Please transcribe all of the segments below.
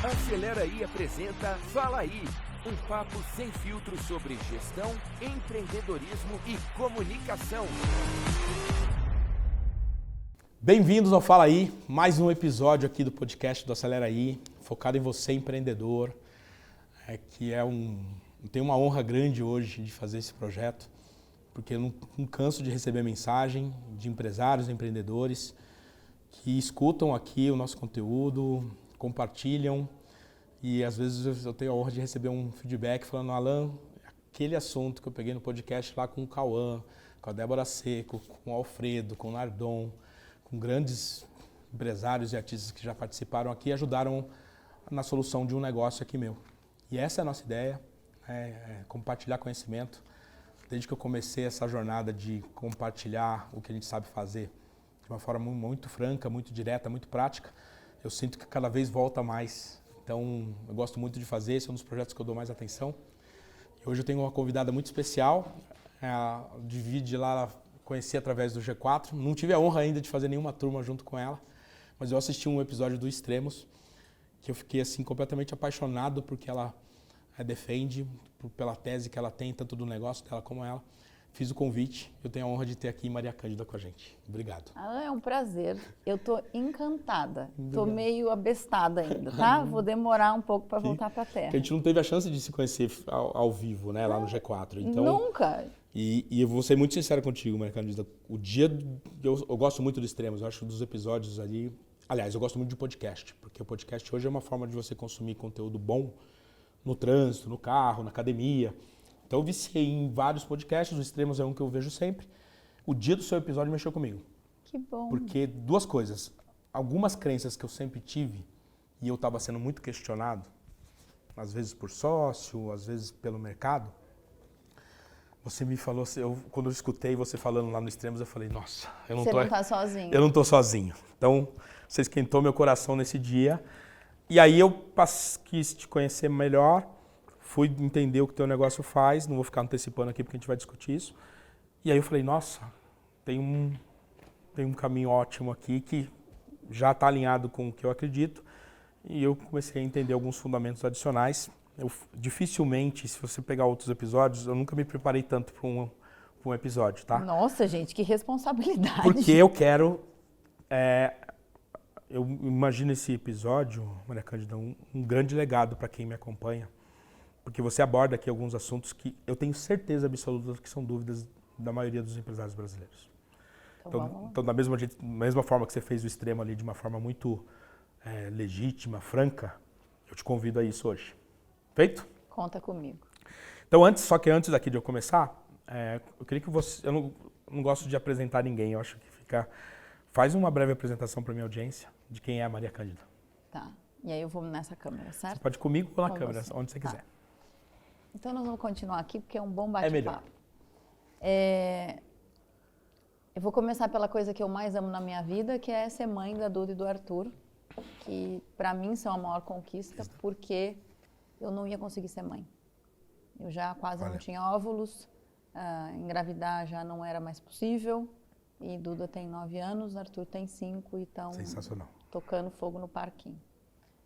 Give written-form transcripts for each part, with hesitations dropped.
Acelera aí apresenta Fala Aí, um papo sem filtro sobre gestão, empreendedorismo e comunicação. Bem-vindos ao Fala Aí, mais um episódio aqui do podcast do Acelera Aí, focado em você, empreendedor, tenho uma honra grande hoje de fazer esse projeto, porque eu não canso de receber mensagem de empresários, empreendedores que escutam aqui o nosso conteúdo, compartilham e às vezes eu tenho a honra de receber um feedback falando: Alan, aquele assunto que eu peguei no podcast lá com o Cauã, com a Débora Seco, com o Alfredo, com o Nardon, com grandes empresários e artistas que já participaram aqui, ajudaram na solução de um negócio aqui meu. E essa é a nossa ideia, compartilhar conhecimento. Desde que eu comecei essa jornada de compartilhar o que a gente sabe fazer de uma forma muito franca, muito direta, muito prática, eu sinto que cada vez volta mais. Então, eu gosto muito de fazer, esse é um dos projetos que eu dou mais atenção. E hoje eu tenho uma convidada muito especial, divide lá, conheci através do G4, não tive a honra ainda de fazer nenhuma turma junto com ela, mas eu assisti um episódio do Extremos, que eu fiquei assim completamente apaixonado porque ela defende, pela tese que ela tem, tanto do negócio dela como ela. Fiz o convite, eu tenho a honra de ter aqui Maria Cândida com a gente. Obrigado. É um prazer, eu tô encantada, tô meio abestada ainda, tá? Vou demorar um pouco para voltar para a Terra. Porque a gente não teve a chance de se conhecer ao vivo, né, lá no G4. Então, nunca! E eu vou ser muito sincero contigo, Maria Cândida. O dia, eu gosto muito do Extremos, eu acho dos episódios ali... Aliás, eu gosto muito de podcast, porque o podcast hoje é uma forma de você consumir conteúdo bom no trânsito, no carro, na academia. Então eu viciei em vários podcasts, o Extremos é um que eu vejo sempre. O dia do seu episódio mexeu comigo. Que bom. Porque duas coisas, algumas crenças que eu sempre tive e eu estava sendo muito questionado, às vezes por sócio, às vezes pelo mercado, você me falou, quando eu escutei você falando lá no Extremos, eu falei, nossa, eu não Você não está sozinho. Eu não estou sozinho. Então, você esquentou meu coração nesse dia. E aí eu quis te conhecer melhor, fui entender o que teu negócio faz, não vou ficar antecipando aqui porque a gente vai discutir isso. E aí eu falei, nossa, tem um caminho ótimo aqui que já está alinhado com o que eu acredito. E eu comecei a entender alguns fundamentos adicionais. Dificilmente, se você pegar outros episódios, eu nunca me preparei tanto para um episódio, tá? Nossa, gente, que responsabilidade. Porque eu quero... Eu imagino esse episódio, Maria Cândida, um grande legado para quem me acompanha, porque você aborda aqui alguns assuntos que eu tenho certeza absoluta que são dúvidas da maioria dos empresários brasileiros. Então da mesma forma que você fez o Extremo ali de uma forma muito legítima, franca, eu te convido a isso hoje. Feito? Conta comigo. Então antes aqui de eu começar, eu queria que você... Eu não gosto de apresentar ninguém, eu acho que fica... Faz uma breve apresentação para minha audiência de quem é a Maria Cândida. Tá. E aí eu vou nessa câmera, certo? Você pode ir comigo ou na Com câmera, você. onde você quiser. Então nós vamos continuar aqui porque é um bom bate-papo. É melhor. Eu vou começar pela coisa que eu mais amo na minha vida, que é ser mãe da Duda e do Arthur, que para mim são a maior conquista, porque eu não ia conseguir ser mãe. Eu já quase não tinha óvulos, engravidar já não era mais possível. E Duda tem 9 anos, Arthur tem 5 e estão tocando fogo no parquinho.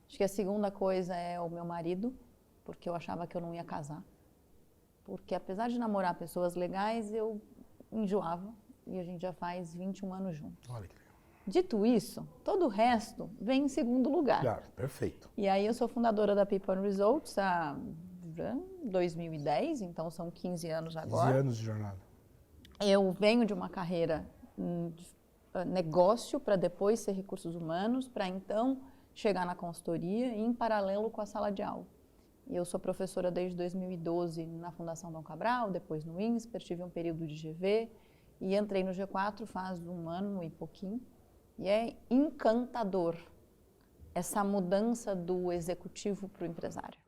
Acho que a segunda coisa é o meu marido, porque eu achava que eu não ia casar. Porque apesar de namorar pessoas legais, eu enjoava e a gente já faz 21 anos juntos. Olha que legal. Dito isso, todo o resto vem em segundo lugar. Claro, perfeito. E aí eu sou fundadora da People and Results há 2010, então são 15 anos agora. 15 anos de jornada. Eu venho de uma carreira de negócio para depois ser recursos humanos, para então chegar na consultoria e em paralelo com a sala de aula. Eu sou professora desde 2012 na Fundação Dom Cabral, depois no INSPER, tive um período de GV e entrei no G4 faz um ano e pouquinho. E é encantador essa mudança do executivo para o empresário.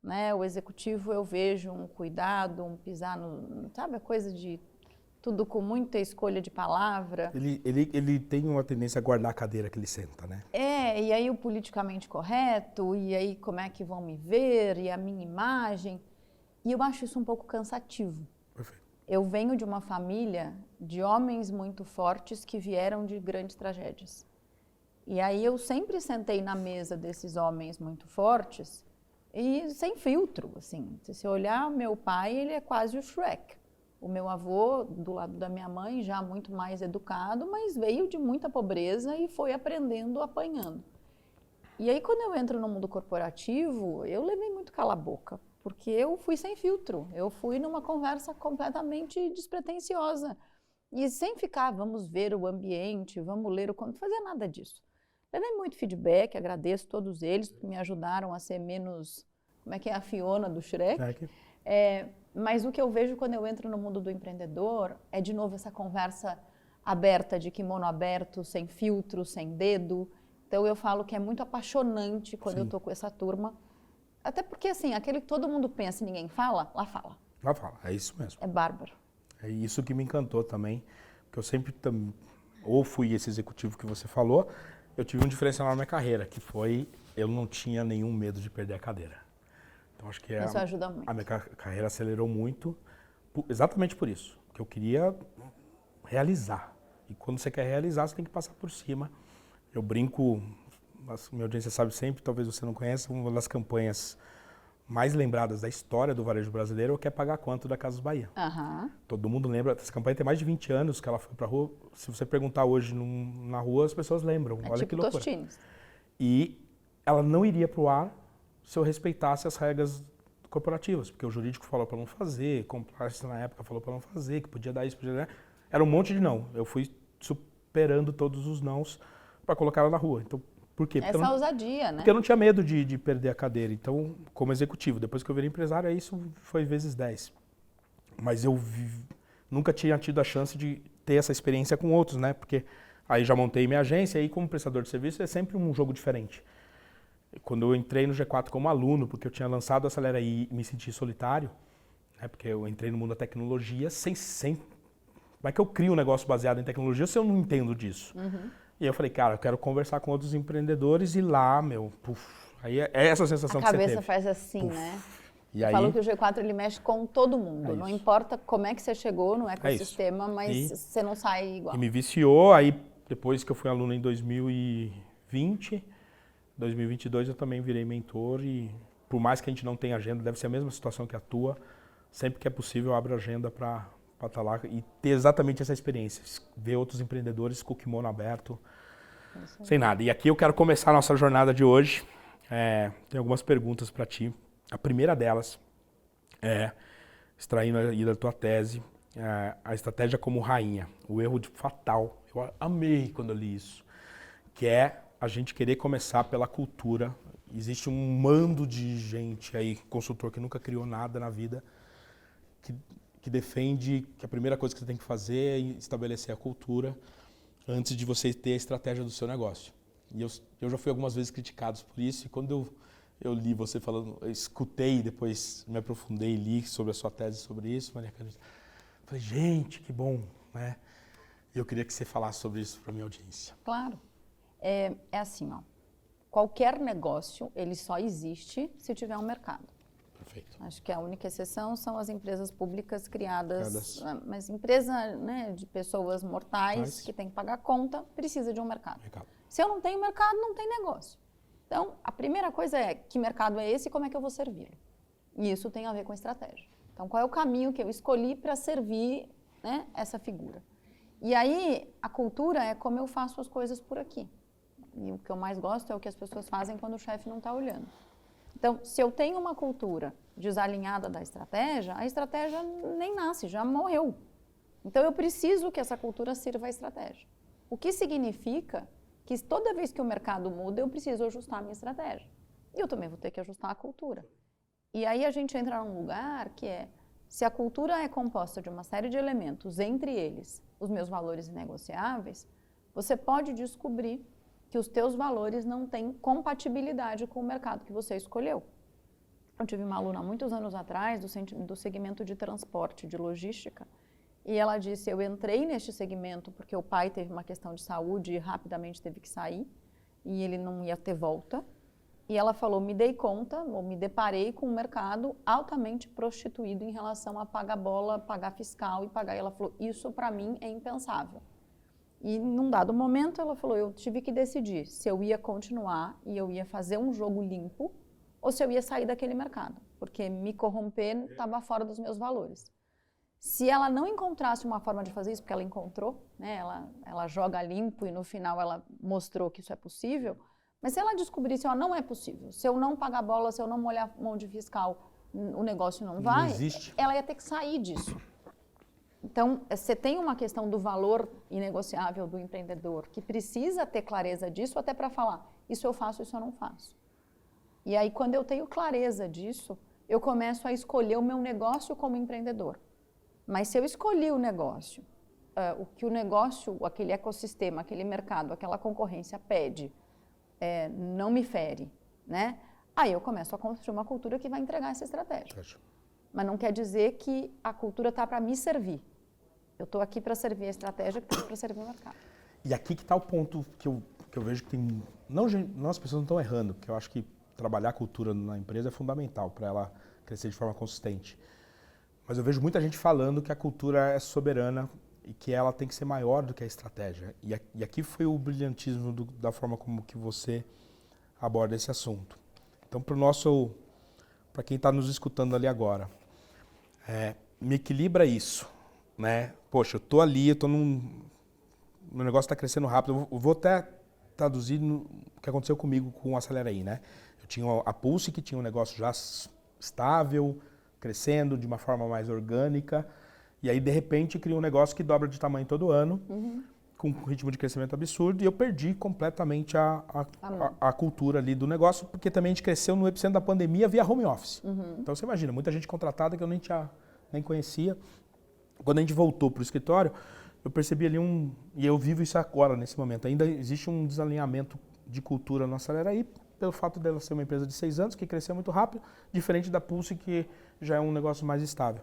Né? O executivo eu vejo um cuidado, um pisar no... Sabe a coisa de... Tudo com muita escolha de palavra. Ele tem uma tendência a guardar a cadeira que ele senta, né? E aí o politicamente correto, e aí como é que vão me ver, e a minha imagem. E eu acho isso um pouco cansativo. Perfeito. Eu venho de uma família de homens muito fortes que vieram de grandes tragédias. E aí eu sempre sentei na mesa desses homens muito fortes e sem filtro, assim. Se você olhar, meu pai, ele é quase o Shrek. O meu avô, do lado da minha mãe, já muito mais educado, mas veio de muita pobreza e foi aprendendo, apanhando. E aí, quando eu entro no mundo corporativo, eu levei muito cala-boca, porque eu fui sem filtro. Eu fui numa conversa completamente despretensiosa. E sem ficar, vamos ver o ambiente, vamos ler o... Não fazia nada disso. Levei muito feedback, agradeço todos eles, que me ajudaram a ser menos... Como é que é a Fiona do Shrek? Mas o que eu vejo quando eu entro no mundo do empreendedor é, de novo, essa conversa aberta, de kimono aberto, sem filtro, sem dedo. Então, eu falo que é muito apaixonante quando eu tô com essa turma. Até porque, assim, aquele que todo mundo pensa e ninguém fala, lá fala. Lá fala, é isso mesmo. É bárbaro. É isso que me encantou também, porque eu sempre, ou fui esse executivo que você falou, eu tive um diferencial na minha carreira, que foi, eu não tinha nenhum medo de perder a cadeira. Então, acho que isso ajuda muito. A minha carreira acelerou muito, exatamente por isso, porque eu queria realizar. E quando você quer realizar, você tem que passar por cima. Eu brinco, a minha audiência sabe sempre, talvez você não conheça, uma das campanhas mais lembradas da história do varejo brasileiro é o Quer Pagar Quanto da Casas Bahia. Todo mundo lembra, essa campanha tem mais de 20 anos que ela foi pra rua. Se você perguntar hoje na rua, as pessoas lembram. Olha tipo que loucura. Tostines. E ela não iria pro ar se eu respeitasse as regras corporativas, porque o jurídico falou para não fazer, compliance na época falou para não fazer, que podia dar isso, podia dar... Era um monte de não. Eu fui superando todos os nãos para colocar ela na rua. Então, por quê? Essa ousadia, né? Porque eu não tinha medo de perder a cadeira. Então, como executivo, depois que eu virei empresário, isso foi vezes 10. Mas eu nunca tinha tido a chance de ter essa experiência com outros, né? Porque aí já montei minha agência, e aí como prestador de serviço é sempre um jogo diferente. Quando eu entrei no G4 como aluno, porque eu tinha lançado a Acelera I e me senti solitário, né? Porque eu entrei no mundo da tecnologia sem... Como é que eu crio um negócio baseado em tecnologia se eu não entendo disso? E aí eu falei, cara, eu quero conversar com outros empreendedores e lá, aí é essa sensação que você teve. A cabeça faz assim, né? E aí, falou que o G4 ele mexe com todo mundo. É não isso. importa como é que você chegou no ecossistema, mas você não sai igual. E me viciou, aí depois que eu fui aluno em 2020, 2022 eu também virei mentor e por mais que a gente não tenha agenda, deve ser a mesma situação que a tua, sempre que é possível eu abro agenda para estar lá e ter exatamente essa experiência, ver outros empreendedores com o kimono aberto, sem nada. E aqui eu quero começar a nossa jornada de hoje. Tem algumas perguntas para ti. A primeira delas é, extraindo aí da tua tese, a estratégia como rainha, o erro fatal. Eu amei quando eu li isso, que é a gente querer começar pela cultura. Existe um mando de gente aí, consultor que nunca criou nada na vida, que defende que a primeira coisa que você tem que fazer é estabelecer a cultura antes de você ter a estratégia do seu negócio. E eu já fui algumas vezes criticado por isso, e quando eu li você falando, eu escutei, depois me aprofundei e li sobre a sua tese sobre isso, Maria Carolina, falei, gente, que bom, né? E eu queria que você falasse sobre isso para a minha audiência. Claro. É assim, ó. Qualquer negócio, ele só existe se tiver um mercado. Perfeito. Acho que a única exceção são as empresas públicas criadas, mas empresa, né, de pessoas mortais que tem que pagar conta, precisa de um mercado. Se eu não tenho mercado, não tem negócio. Então, a primeira coisa é, que mercado é esse e como é que eu vou servi-lo? E isso tem a ver com estratégia. Então, qual é o caminho que eu escolhi para servir, né, essa figura? E aí, a cultura é como eu faço as coisas por aqui. E o que eu mais gosto é o que as pessoas fazem quando o chefe não está olhando. Então, se eu tenho uma cultura desalinhada da estratégia, a estratégia nem nasce, já morreu. Então, eu preciso que essa cultura sirva a estratégia. O que significa que toda vez que o mercado muda, eu preciso ajustar a minha estratégia. E eu também vou ter que ajustar a cultura. E aí a gente entra num lugar que é, se a cultura é composta de uma série de elementos, entre eles os meus valores inegociáveis, você pode descobrir que os teus valores não têm compatibilidade com o mercado que você escolheu. Eu tive uma aluna há muitos anos atrás do segmento de transporte, de logística, e ela disse, eu entrei neste segmento porque o pai teve uma questão de saúde e rapidamente teve que sair, e ele não ia ter volta. E ela falou, me dei conta, ou me deparei com um mercado altamente prostituído em relação a pagar bola, pagar fiscal e pagar. E ela falou, isso para mim é impensável. E num dado momento ela falou, eu tive que decidir se eu ia continuar e eu ia fazer um jogo limpo ou se eu ia sair daquele mercado, porque me corromper estava fora dos meus valores. Se ela não encontrasse uma forma de fazer isso, porque ela encontrou, né, ela joga limpo e no final ela mostrou que isso é possível, mas se ela descobrisse, ó, não é possível, se eu não pagar bola, se eu não molhar mão de fiscal, o negócio não vai, ela ia ter que sair disso. Então, você tem uma questão do valor inegociável do empreendedor, que precisa ter clareza disso até para falar, isso eu faço, isso eu não faço. E aí, quando eu tenho clareza disso, eu começo a escolher o meu negócio como empreendedor. Mas se eu escolhi o negócio, o que o negócio, aquele ecossistema, aquele mercado, aquela concorrência pede, não me fere, né? Aí eu começo a construir uma cultura que vai entregar essa estratégia. Mas não quer dizer que a cultura está para me servir. Eu estou aqui para servir a estratégia, que está para servir o mercado. E aqui que está o ponto que eu vejo que tem... Não, as pessoas não estão errando, porque eu acho que trabalhar a cultura na empresa é fundamental para ela crescer de forma consistente. Mas eu vejo muita gente falando que a cultura é soberana e que ela tem que ser maior do que a estratégia. E aqui foi o brilhantismo da forma como que você aborda esse assunto. Então, para quem está nos escutando ali agora, me equilibra isso, né? Poxa, eu estou ali, meu negócio está crescendo rápido. Eu vou até traduzir o que aconteceu comigo com o Acelera aí, né? Eu tinha a Pulse, que tinha um negócio já estável, crescendo de uma forma mais orgânica, e aí de repente cria um negócio que dobra de tamanho todo ano, com um ritmo de crescimento absurdo, e eu perdi completamente a cultura ali do negócio, porque também a gente cresceu no epicentro da pandemia via home office. Então você imagina, muita gente contratada que eu nem conhecia. Quando a gente voltou para o escritório, eu percebi ali e eu vivo isso agora, nesse momento, ainda existe um desalinhamento de cultura no Acelera aí, pelo fato dela ser uma empresa de 6 anos, que cresceu muito rápido, diferente da Pulse, que já é um negócio mais estável.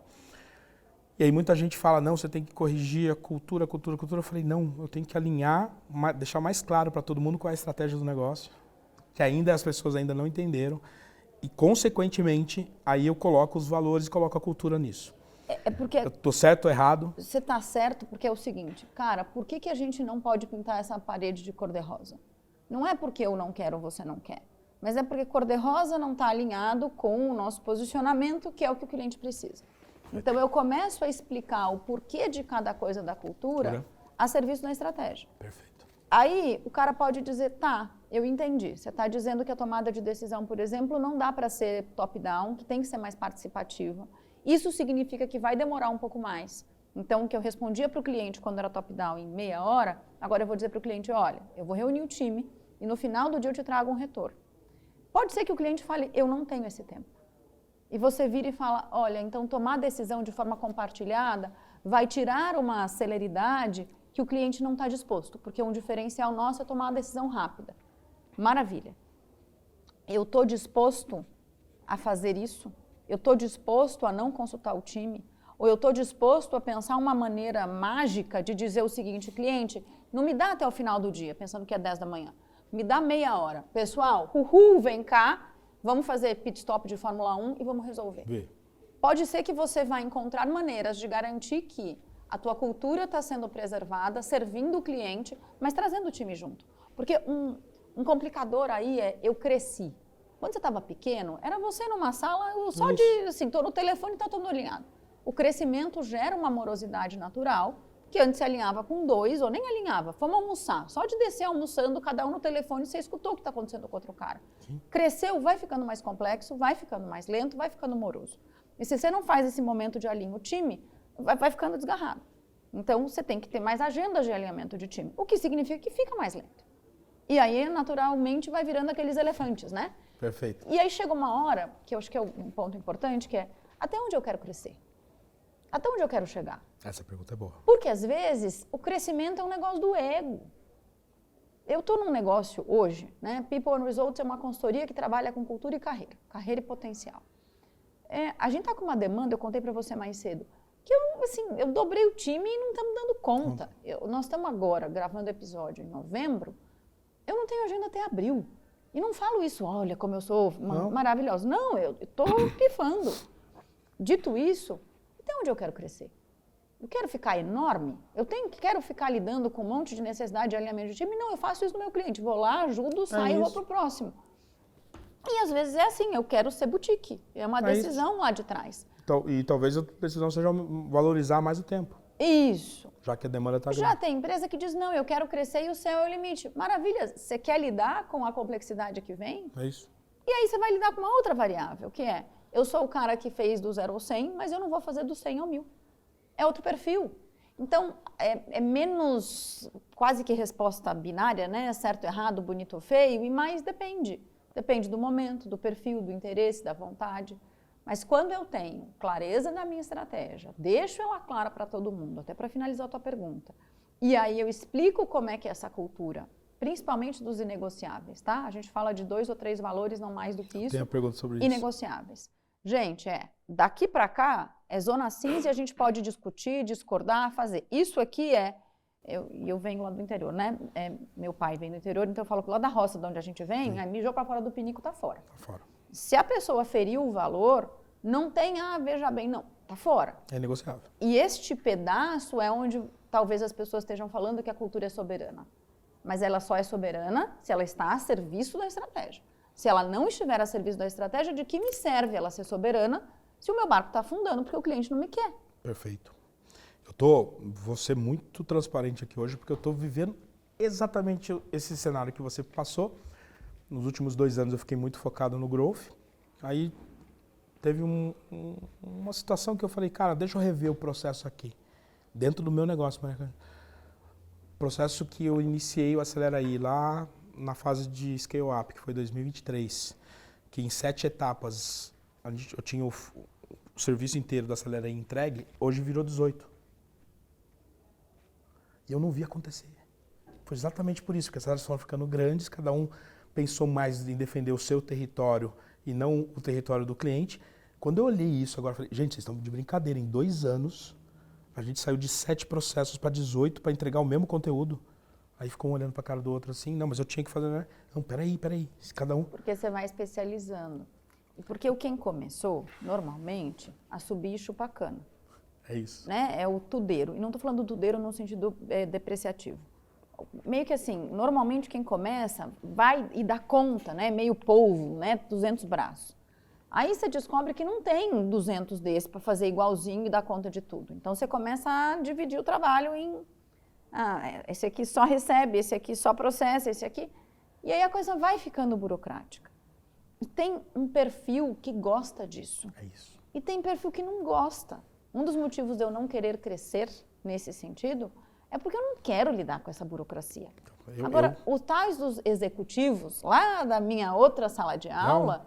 E aí muita gente fala, não, você tem que corrigir a cultura. Eu falei, não, eu tenho que alinhar, deixar mais claro para todo mundo qual é a estratégia do negócio, que ainda as pessoas ainda não entenderam, e consequentemente, aí eu coloco os valores e coloco a cultura nisso. Porque eu tô certo ou errado? Você está certo porque é o seguinte, cara, por que a gente não pode pintar essa parede de cor-de-rosa? Não é porque eu não quero ou você não quer, mas é porque cor-de-rosa não está alinhado com o nosso posicionamento, que é o que o cliente precisa. Então eu começo a explicar o porquê de cada coisa da cultura a serviço da estratégia. Perfeito. Aí o cara pode dizer, tá, eu entendi. Você está dizendo que a tomada de decisão, por exemplo, não dá para ser top-down, que tem que ser mais participativa. Isso significa que vai demorar um pouco mais. Então, o que eu respondia para o cliente quando era top-down em meia hora, agora eu vou dizer para o cliente, olha, eu vou reunir o time e no final do dia eu te trago um retorno. Pode ser que o cliente fale, eu não tenho esse tempo. E você vira e fala, olha, então tomar decisão de forma compartilhada vai tirar uma celeridade que o cliente não está disposto, porque um diferencial nosso é tomar uma decisão rápida. Maravilha. Eu estou disposto a fazer isso? Eu estou disposto a não consultar o time? Ou eu estou disposto a pensar uma maneira mágica de dizer o seguinte, cliente, não me dá até o final do dia, pensando que é 10 da manhã, me dá meia hora. Pessoal, vem cá, vamos fazer pit stop de Fórmula 1 e vamos resolver. Pode ser que você vai encontrar maneiras de garantir que a tua cultura está sendo preservada, servindo o cliente, mas trazendo o time junto. Porque um complicador aí é, eu cresci. Quando você estava pequeno, era você numa sala, só de, assim, tô no telefone e tá todo alinhado. O crescimento gera uma morosidade natural, que antes se alinhava com 2, ou nem alinhava, fomos almoçar. Só de descer almoçando, cada um no telefone, você escutou o que está acontecendo com outro cara. Sim. Cresceu, vai ficando mais complexo, vai ficando mais lento, vai ficando moroso. E se você não faz esse momento de alinho o time, vai ficando desgarrado. Então, você tem que ter mais agendas de alinhamento de time, o que significa que fica mais lento. E aí, naturalmente, vai virando aqueles elefantes, né? Perfeito. E aí chega uma hora, que eu acho que é um ponto importante, que é, até onde eu quero crescer? Até onde eu quero chegar? Essa pergunta é boa. Porque, às vezes, o crescimento é um negócio do ego. Eu estou num negócio hoje, né? People and Results é uma consultoria que trabalha com cultura e carreira e potencial. A gente está com uma demanda, eu contei para você mais cedo, que eu dobrei o time e não estamos dando conta. Nós estamos agora gravando episódio em novembro, eu não tenho agenda até abril. E não falo isso, olha como eu sou maravilhosa. Não, eu estou pifando. Dito isso, até onde eu quero crescer? Eu quero ficar enorme? Quero ficar lidando com um monte de necessidade de alinhamento de time? Não, eu faço isso no meu cliente. Vou lá, ajudo, saio e vou para o próximo. E às vezes é assim, eu quero ser boutique. É uma decisão lá de trás. E talvez a decisão seja valorizar mais o tempo. Isso. Já que a demanda está grande. Já tem empresa que diz, não, eu quero crescer e o céu é o limite. Maravilha, você quer lidar com a complexidade que vem? É isso. E aí você vai lidar com uma outra variável, que é, eu sou o cara que fez do 0 ao 100, mas eu não vou fazer do 100 ao 1000. É outro perfil. Então, é menos quase que resposta binária, né? Certo, errado, bonito ou feio, e mais depende. Depende do momento, do perfil, do interesse, da vontade. Mas quando eu tenho clareza da minha estratégia, deixo ela clara para todo mundo, até para finalizar a tua pergunta, e aí eu explico como é que é essa cultura, principalmente dos inegociáveis, tá? A gente fala de 2 ou 3 valores, não mais do que isso. Tem uma pergunta sobre isso. Inegociáveis. Gente, daqui para cá é zona cinza e a gente pode discutir, discordar, fazer. Isso aqui eu venho lá do interior, né? Meu pai vem do interior, então eu falo que lá da roça de onde a gente vem, aí mijou para fora do pinico, tá fora. Tá fora. Se a pessoa feriu o valor, não tem, veja bem, não, tá fora. É negociável. E este pedaço é onde talvez as pessoas estejam falando que a cultura é soberana. Mas ela só é soberana se ela está a serviço da estratégia. Se ela não estiver a serviço da estratégia, de que me serve ela ser soberana se o meu barco está afundando porque o cliente não me quer? Perfeito. Vou ser muito transparente aqui hoje porque eu estou vivendo exatamente esse cenário que você passou. Nos últimos 2 anos eu fiquei muito focado no growth. Aí teve uma situação que eu falei, cara, deixa eu rever o processo aqui, dentro do meu negócio. Processo que eu iniciei o Acelera aí lá na fase de scale up, que foi 2023, que em 7 etapas eu tinha o serviço inteiro da Acelera aí entregue, hoje virou 18. E eu não vi acontecer. Foi exatamente por isso, porque as áreas foram ficando grandes, cada um pensou mais em defender o seu território e não o território do cliente. Quando eu olhei isso agora, eu falei, gente, vocês estão de brincadeira, em 2 anos a gente saiu de 7 processos para 18 para entregar o mesmo conteúdo. Aí ficou um olhando para a cara do outro assim, não, mas eu tinha que fazer, né? Não, peraí, cada um... Porque você vai especializando. E porque quem começou, normalmente, a subir e chupa cana. É isso. Né? É o tudeiro. E não estou falando do tudeiro no sentido depreciativo. Meio que assim, normalmente quem começa vai e dá conta, né? Meio polvo, né? 200 braços. Aí você descobre que não tem 200 desses para fazer igualzinho e dar conta de tudo. Então você começa a dividir o trabalho em... esse aqui só recebe, esse aqui só processa, esse aqui... E aí a coisa vai ficando burocrática. E tem um perfil que gosta disso. É isso. E tem perfil que não gosta. Um dos motivos de eu não querer crescer nesse sentido é porque eu não quero lidar com essa burocracia. Agora, os tais dos executivos, lá da minha outra sala de aula,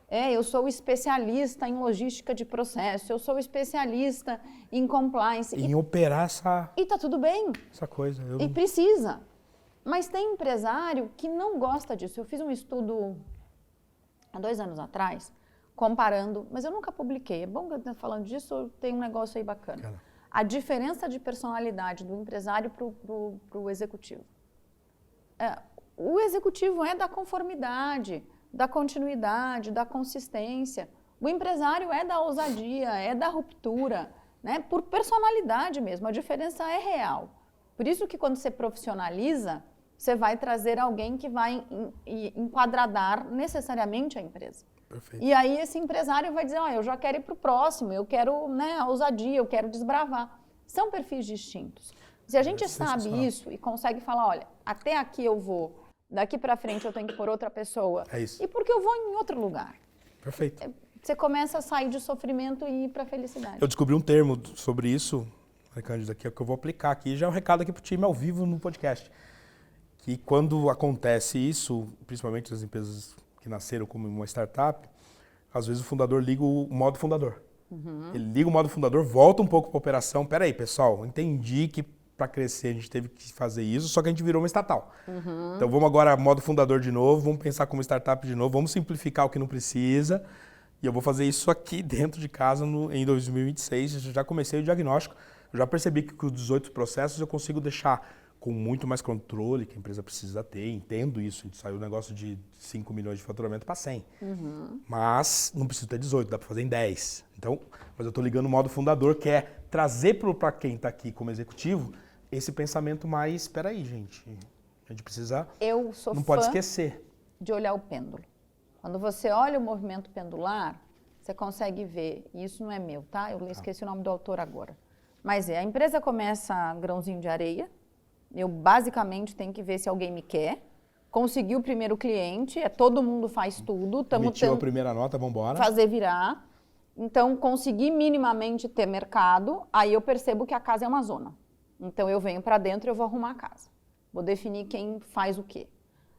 eu sou especialista em logística de processo, eu sou especialista em compliance. Em operar essa... E tá tudo bem. Essa coisa. E precisa. Mas tem empresário que não gosta disso. Eu fiz um estudo há 2 anos atrás, comparando, mas eu nunca publiquei. É bom que eu estou falando disso, tem um negócio aí bacana. Cara. A diferença de personalidade do empresário para o executivo. O executivo é da conformidade, da continuidade, da consistência. O empresário é da ousadia, é da ruptura, né? Por personalidade mesmo, a diferença é real. Por isso que quando você profissionaliza, você vai trazer alguém que vai enquadradar necessariamente a empresa. Perfeito. E aí esse empresário vai dizer, eu já quero ir para o próximo, eu quero, né, a ousadia, eu quero desbravar. São perfis distintos. Se a gente sabe isso e consegue falar, olha, até aqui eu vou, daqui para frente eu tenho que pôr outra pessoa. É isso. E porque eu vou em outro lugar. Perfeito. Você começa a sair de sofrimento e ir para a felicidade. Eu descobri um termo sobre isso, Cândido, aqui, que eu vou aplicar aqui, já é um recado aqui para o time ao vivo no podcast. Que quando acontece isso, principalmente nas empresas que nasceram como uma startup, às vezes o fundador liga o modo fundador. Uhum. Ele liga o modo fundador, volta um pouco para a operação. Peraí, pessoal, entendi que para crescer a gente teve que fazer isso, só que a gente virou uma estatal. Uhum. Então vamos agora modo fundador de novo, vamos pensar como startup de novo, vamos simplificar o que não precisa. E eu vou fazer isso aqui dentro de casa em 2026. Eu já comecei o diagnóstico, eu já percebi que com os 18 processos eu consigo deixar com muito mais controle que a empresa precisa ter, entendo isso, a gente saiu um negócio de 5 milhões de faturamento para 100. Mas não preciso ter 18, dá para fazer em 10. Então, mas eu estou ligando o modo fundador, que é trazer para quem está aqui como executivo esse pensamento mais, espera aí, gente, a gente precisa, Eu sou não pode fã esquecer. de olhar o pêndulo. Quando você olha o movimento pendular, você consegue ver, e isso não é meu, tá? Eu esqueci o nome do autor agora. Mas a empresa começa grãozinho de areia, eu basicamente tenho que ver se alguém me quer, consegui o primeiro cliente, todo mundo faz tudo, estamos Emitiu a primeira nota, vamos embora. fazer virar. Então, consegui minimamente ter mercado, aí eu percebo que a casa é uma zona. Então, eu venho para dentro e eu vou arrumar a casa. Vou definir quem faz o quê.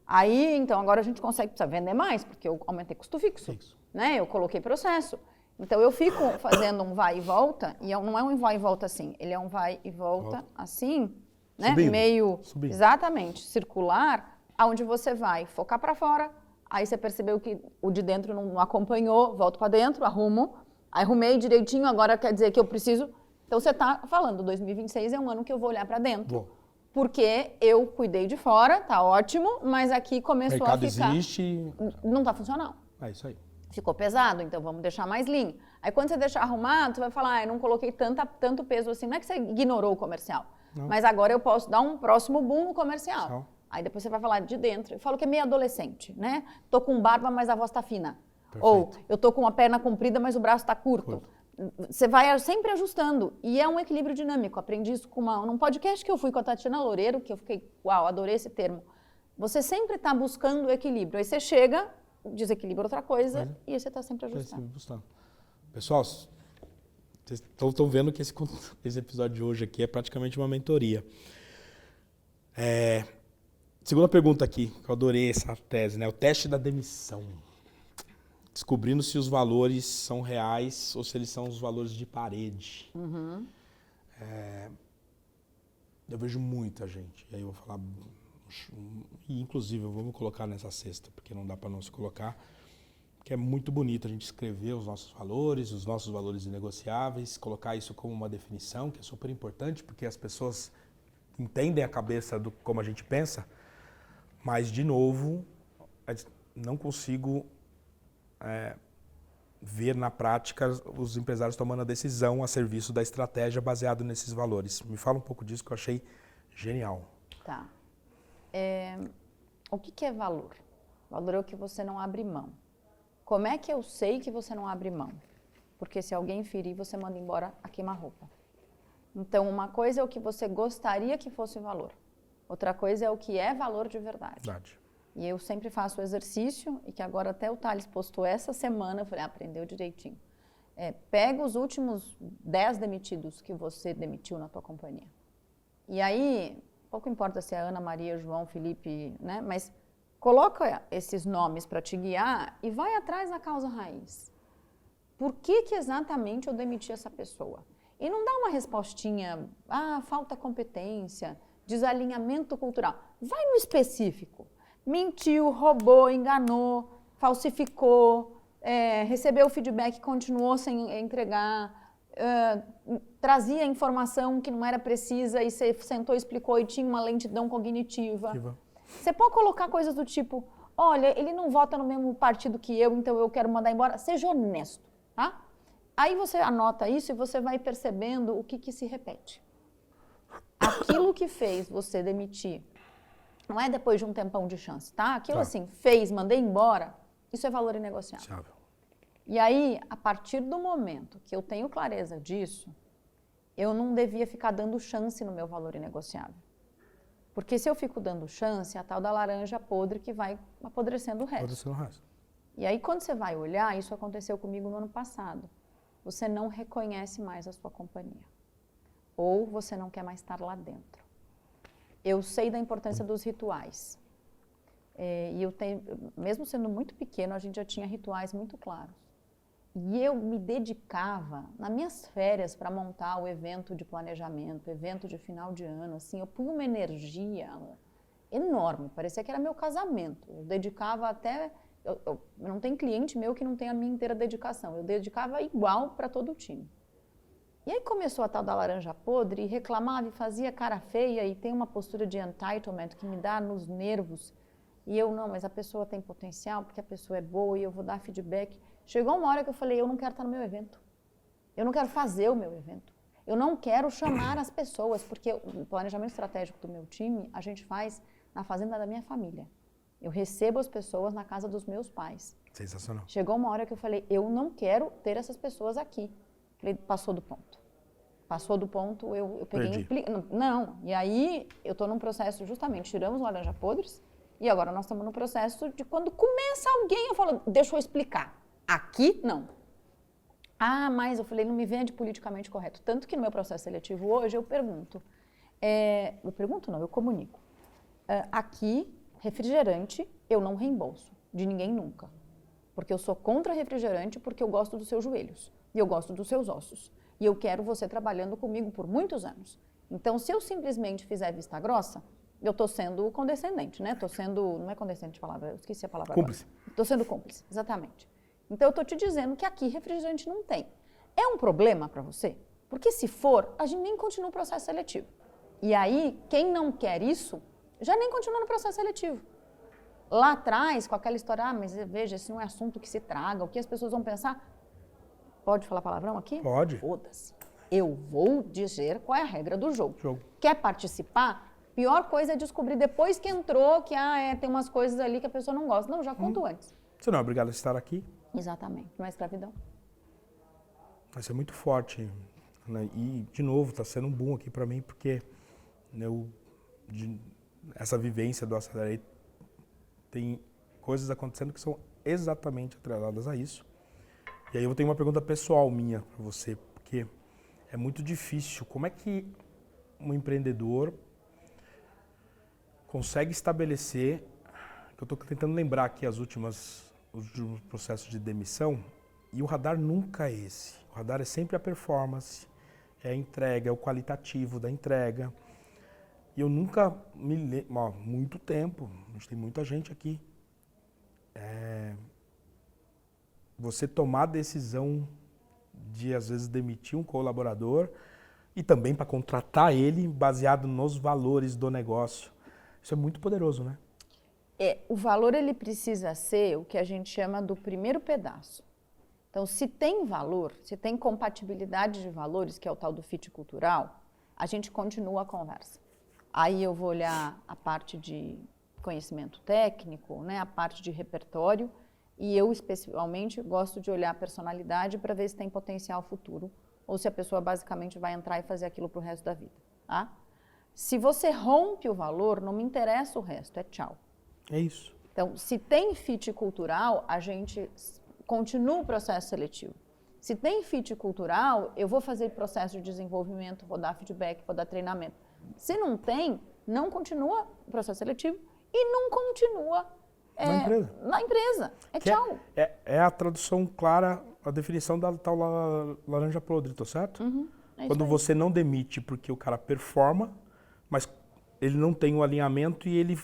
Aí, então, agora a gente consegue precisar vender mais, porque eu aumentei custo fixo, né? Eu coloquei processo. Então, eu fico fazendo um vai e volta, e não é um vai e volta assim, ele é um vai e volta assim, né? Subindo. Meio, Subindo. exatamente, circular, aonde você vai focar para fora, aí você percebeu que o de dentro não acompanhou, volto para dentro, arrumo, aí arrumei direitinho, agora quer dizer que eu preciso... Então, você está falando, 2026 é um ano que eu vou olhar para dentro. Bom. Porque eu cuidei de fora, tá ótimo, mas aqui começou a Mercado ficar... existe. Não tá funcional. É isso aí. Ficou pesado, então vamos deixar mais lean. Aí quando você deixar arrumado, você vai falar, eu não coloquei tanto peso assim. Não é que você ignorou o comercial, mas agora eu posso dar um próximo boom no comercial. Aí depois você vai falar de dentro. Eu falo que é meio adolescente, né? Tô com barba, mas a voz tá fina. Perfeito. Ou eu tô com a perna comprida, mas o braço tá curto. Você vai sempre ajustando. E é um equilíbrio dinâmico. Aprendi isso num podcast que eu fui com a Tatiana Loureiro, que eu fiquei, uau, adorei esse termo. Você sempre está buscando o equilíbrio. Aí você chega, desequilibra outra coisa, e aí você está sempre ajustando. Pessoal, vocês estão vendo que esse episódio de hoje aqui é praticamente uma mentoria. Segunda pergunta aqui, que eu adorei essa tese, né? O teste da demissão. Descobrindo se os valores são reais ou se eles são os valores de parede. Eu vejo muita gente, e aí eu vou falar, e inclusive vamos colocar nessa cesta, porque não dá para não se colocar, que é muito bonito a gente escrever os nossos valores inegociáveis, colocar isso como uma definição, que é super importante, porque as pessoas entendem a cabeça do como a gente pensa, mas, de novo, não consigo ver na prática os empresários tomando a decisão a serviço da estratégia baseado nesses valores. Me fala um pouco disso que eu achei genial. Tá. O que é valor? Valor é o que você não abre mão. Como é que eu sei que você não abre mão? Porque se alguém ferir, você manda embora a queima-roupa. Então, uma coisa é o que você gostaria que fosse valor. Outra coisa é o que é valor de verdade. E eu sempre faço o exercício, e que agora até o Thales postou essa semana, eu falei, aprendeu direitinho. Pega os últimos 10 demitidos que você demitiu na tua companhia. E aí, pouco importa se é Ana, Maria, João, Felipe, né? Mas coloca esses nomes para te guiar e vai atrás da causa raiz. Por que exatamente eu demiti essa pessoa? E não dá uma respostinha, falta competência, desalinhamento cultural. Vai no específico. Mentiu, roubou, enganou, falsificou, recebeu o feedback, continuou sem entregar, trazia informação que não era precisa e você sentou, explicou e tinha uma lentidão cognitiva. Você pode colocar coisas do tipo, olha, ele não vota no mesmo partido que eu, então eu quero mandar embora. Seja honesto, tá? Aí você anota isso e você vai percebendo o que se repete. Aquilo que fez você demitir, não é depois de um tempão de chance, tá? Aquilo assim, fez, mandei embora, isso é valor inegociável. E aí, a partir do momento que eu tenho clareza disso, eu não devia ficar dando chance no meu valor inegociável. Porque se eu fico dando chance, é a tal da laranja podre que vai apodrecendo o resto. E aí, quando você vai olhar, isso aconteceu comigo no ano passado. Você não reconhece mais a sua companhia. Ou você não quer mais estar lá dentro. Eu sei da importância dos rituais. E eu tenho, mesmo sendo muito pequeno, a gente já tinha rituais muito claros. E eu me dedicava, nas minhas férias, para montar o evento de planejamento, evento de final de ano, assim, eu punha uma energia enorme, parecia que era meu casamento. Eu dedicava até... não tem cliente meu que não tenha a minha inteira dedicação. Eu dedicava igual para todo o time. E aí começou a tal da laranja podre e reclamava e fazia cara feia e tem uma postura de entitlement que me dá nos nervos. E eu, não, mas a pessoa tem potencial, porque a pessoa é boa e eu vou dar feedback. Chegou uma hora que eu falei, eu não quero estar no meu evento. Eu não quero fazer o meu evento. Eu não quero chamar as pessoas, porque o planejamento estratégico do meu time, a gente faz na fazenda da minha família. Eu recebo as pessoas na casa dos meus pais. Sensacional. Chegou uma hora que eu falei, eu não quero ter essas pessoas aqui. Falei, passou do ponto. Passou do ponto, eu peguei... Não, e aí eu estou num processo, justamente, tiramos laranja podres, e agora nós estamos no processo de quando começa alguém, eu falo, deixa eu explicar. Aqui, não. Ah, mas eu falei, não me vende politicamente correto. Tanto que no meu processo seletivo hoje eu pergunto. Eu comunico. Aqui, refrigerante, eu não reembolso. De ninguém nunca. Porque eu sou contra refrigerante, porque eu gosto dos seus joelhos. E eu gosto dos seus ossos. E eu quero você trabalhando comigo por muitos anos. Então, se eu simplesmente fizer vista grossa, eu estou sendo condescendente, né? Estou sendo, não é condescendente a palavra, eu esqueci a palavra Cúmplice. Estou sendo cúmplice, exatamente. Então, eu estou te dizendo que aqui refrigerante não tem. É um problema para você? Porque se for, a gente nem continua o processo seletivo. E aí, quem não quer isso, já nem continua no processo seletivo. Lá atrás, com aquela história, mas veja, esse não é assunto que se traga, o que as pessoas vão pensar? Pode falar palavrão aqui? Pode. Foda-se. Eu vou dizer qual é a regra do jogo. Quer participar? Pior coisa é descobrir depois que entrou que tem umas coisas ali que a pessoa não gosta. Não, já conto antes. Você não é obrigado a estar aqui? Exatamente, não é escravidão. Vai ser muito forte, né? E, de novo, está sendo um boom aqui para mim, porque essa vivência do Acelerate tem coisas acontecendo que são exatamente atreladas a isso. E aí eu tenho uma pergunta pessoal minha para você, porque é muito difícil. Como é que um empreendedor consegue estabelecer, que eu estou tentando lembrar aqui os últimos processos de demissão, e o radar nunca é esse. O radar é sempre a performance, é a entrega, é o qualitativo da entrega. E eu nunca me lembro, há muito tempo, a gente tem muita gente aqui, você tomar a decisão de, às vezes, demitir um colaborador e também para contratar ele baseado nos valores do negócio. Isso é muito poderoso, né? O valor ele precisa ser o que a gente chama do primeiro pedaço. Então, se tem valor, se tem compatibilidade de valores, que é o tal do fit cultural, a gente continua a conversa. Aí eu vou olhar a parte de conhecimento técnico, né, a parte de repertório, e eu especialmente gosto de olhar a personalidade para ver se tem potencial futuro ou se a pessoa basicamente vai entrar e fazer aquilo para o resto da vida. Tá? Se você rompe o valor, não me interessa o resto, é tchau. É isso. Então, se tem fit cultural, a gente continua o processo seletivo. Se tem fit cultural, eu vou fazer processo de desenvolvimento, vou dar feedback, vou dar treinamento. Se não tem, não continua o processo seletivo e não continua na empresa. Tchau. É a tradução clara, a definição da tal laranja podre, tô certo? Quando você não demite porque o cara performa, mas ele não tem o alinhamento e ele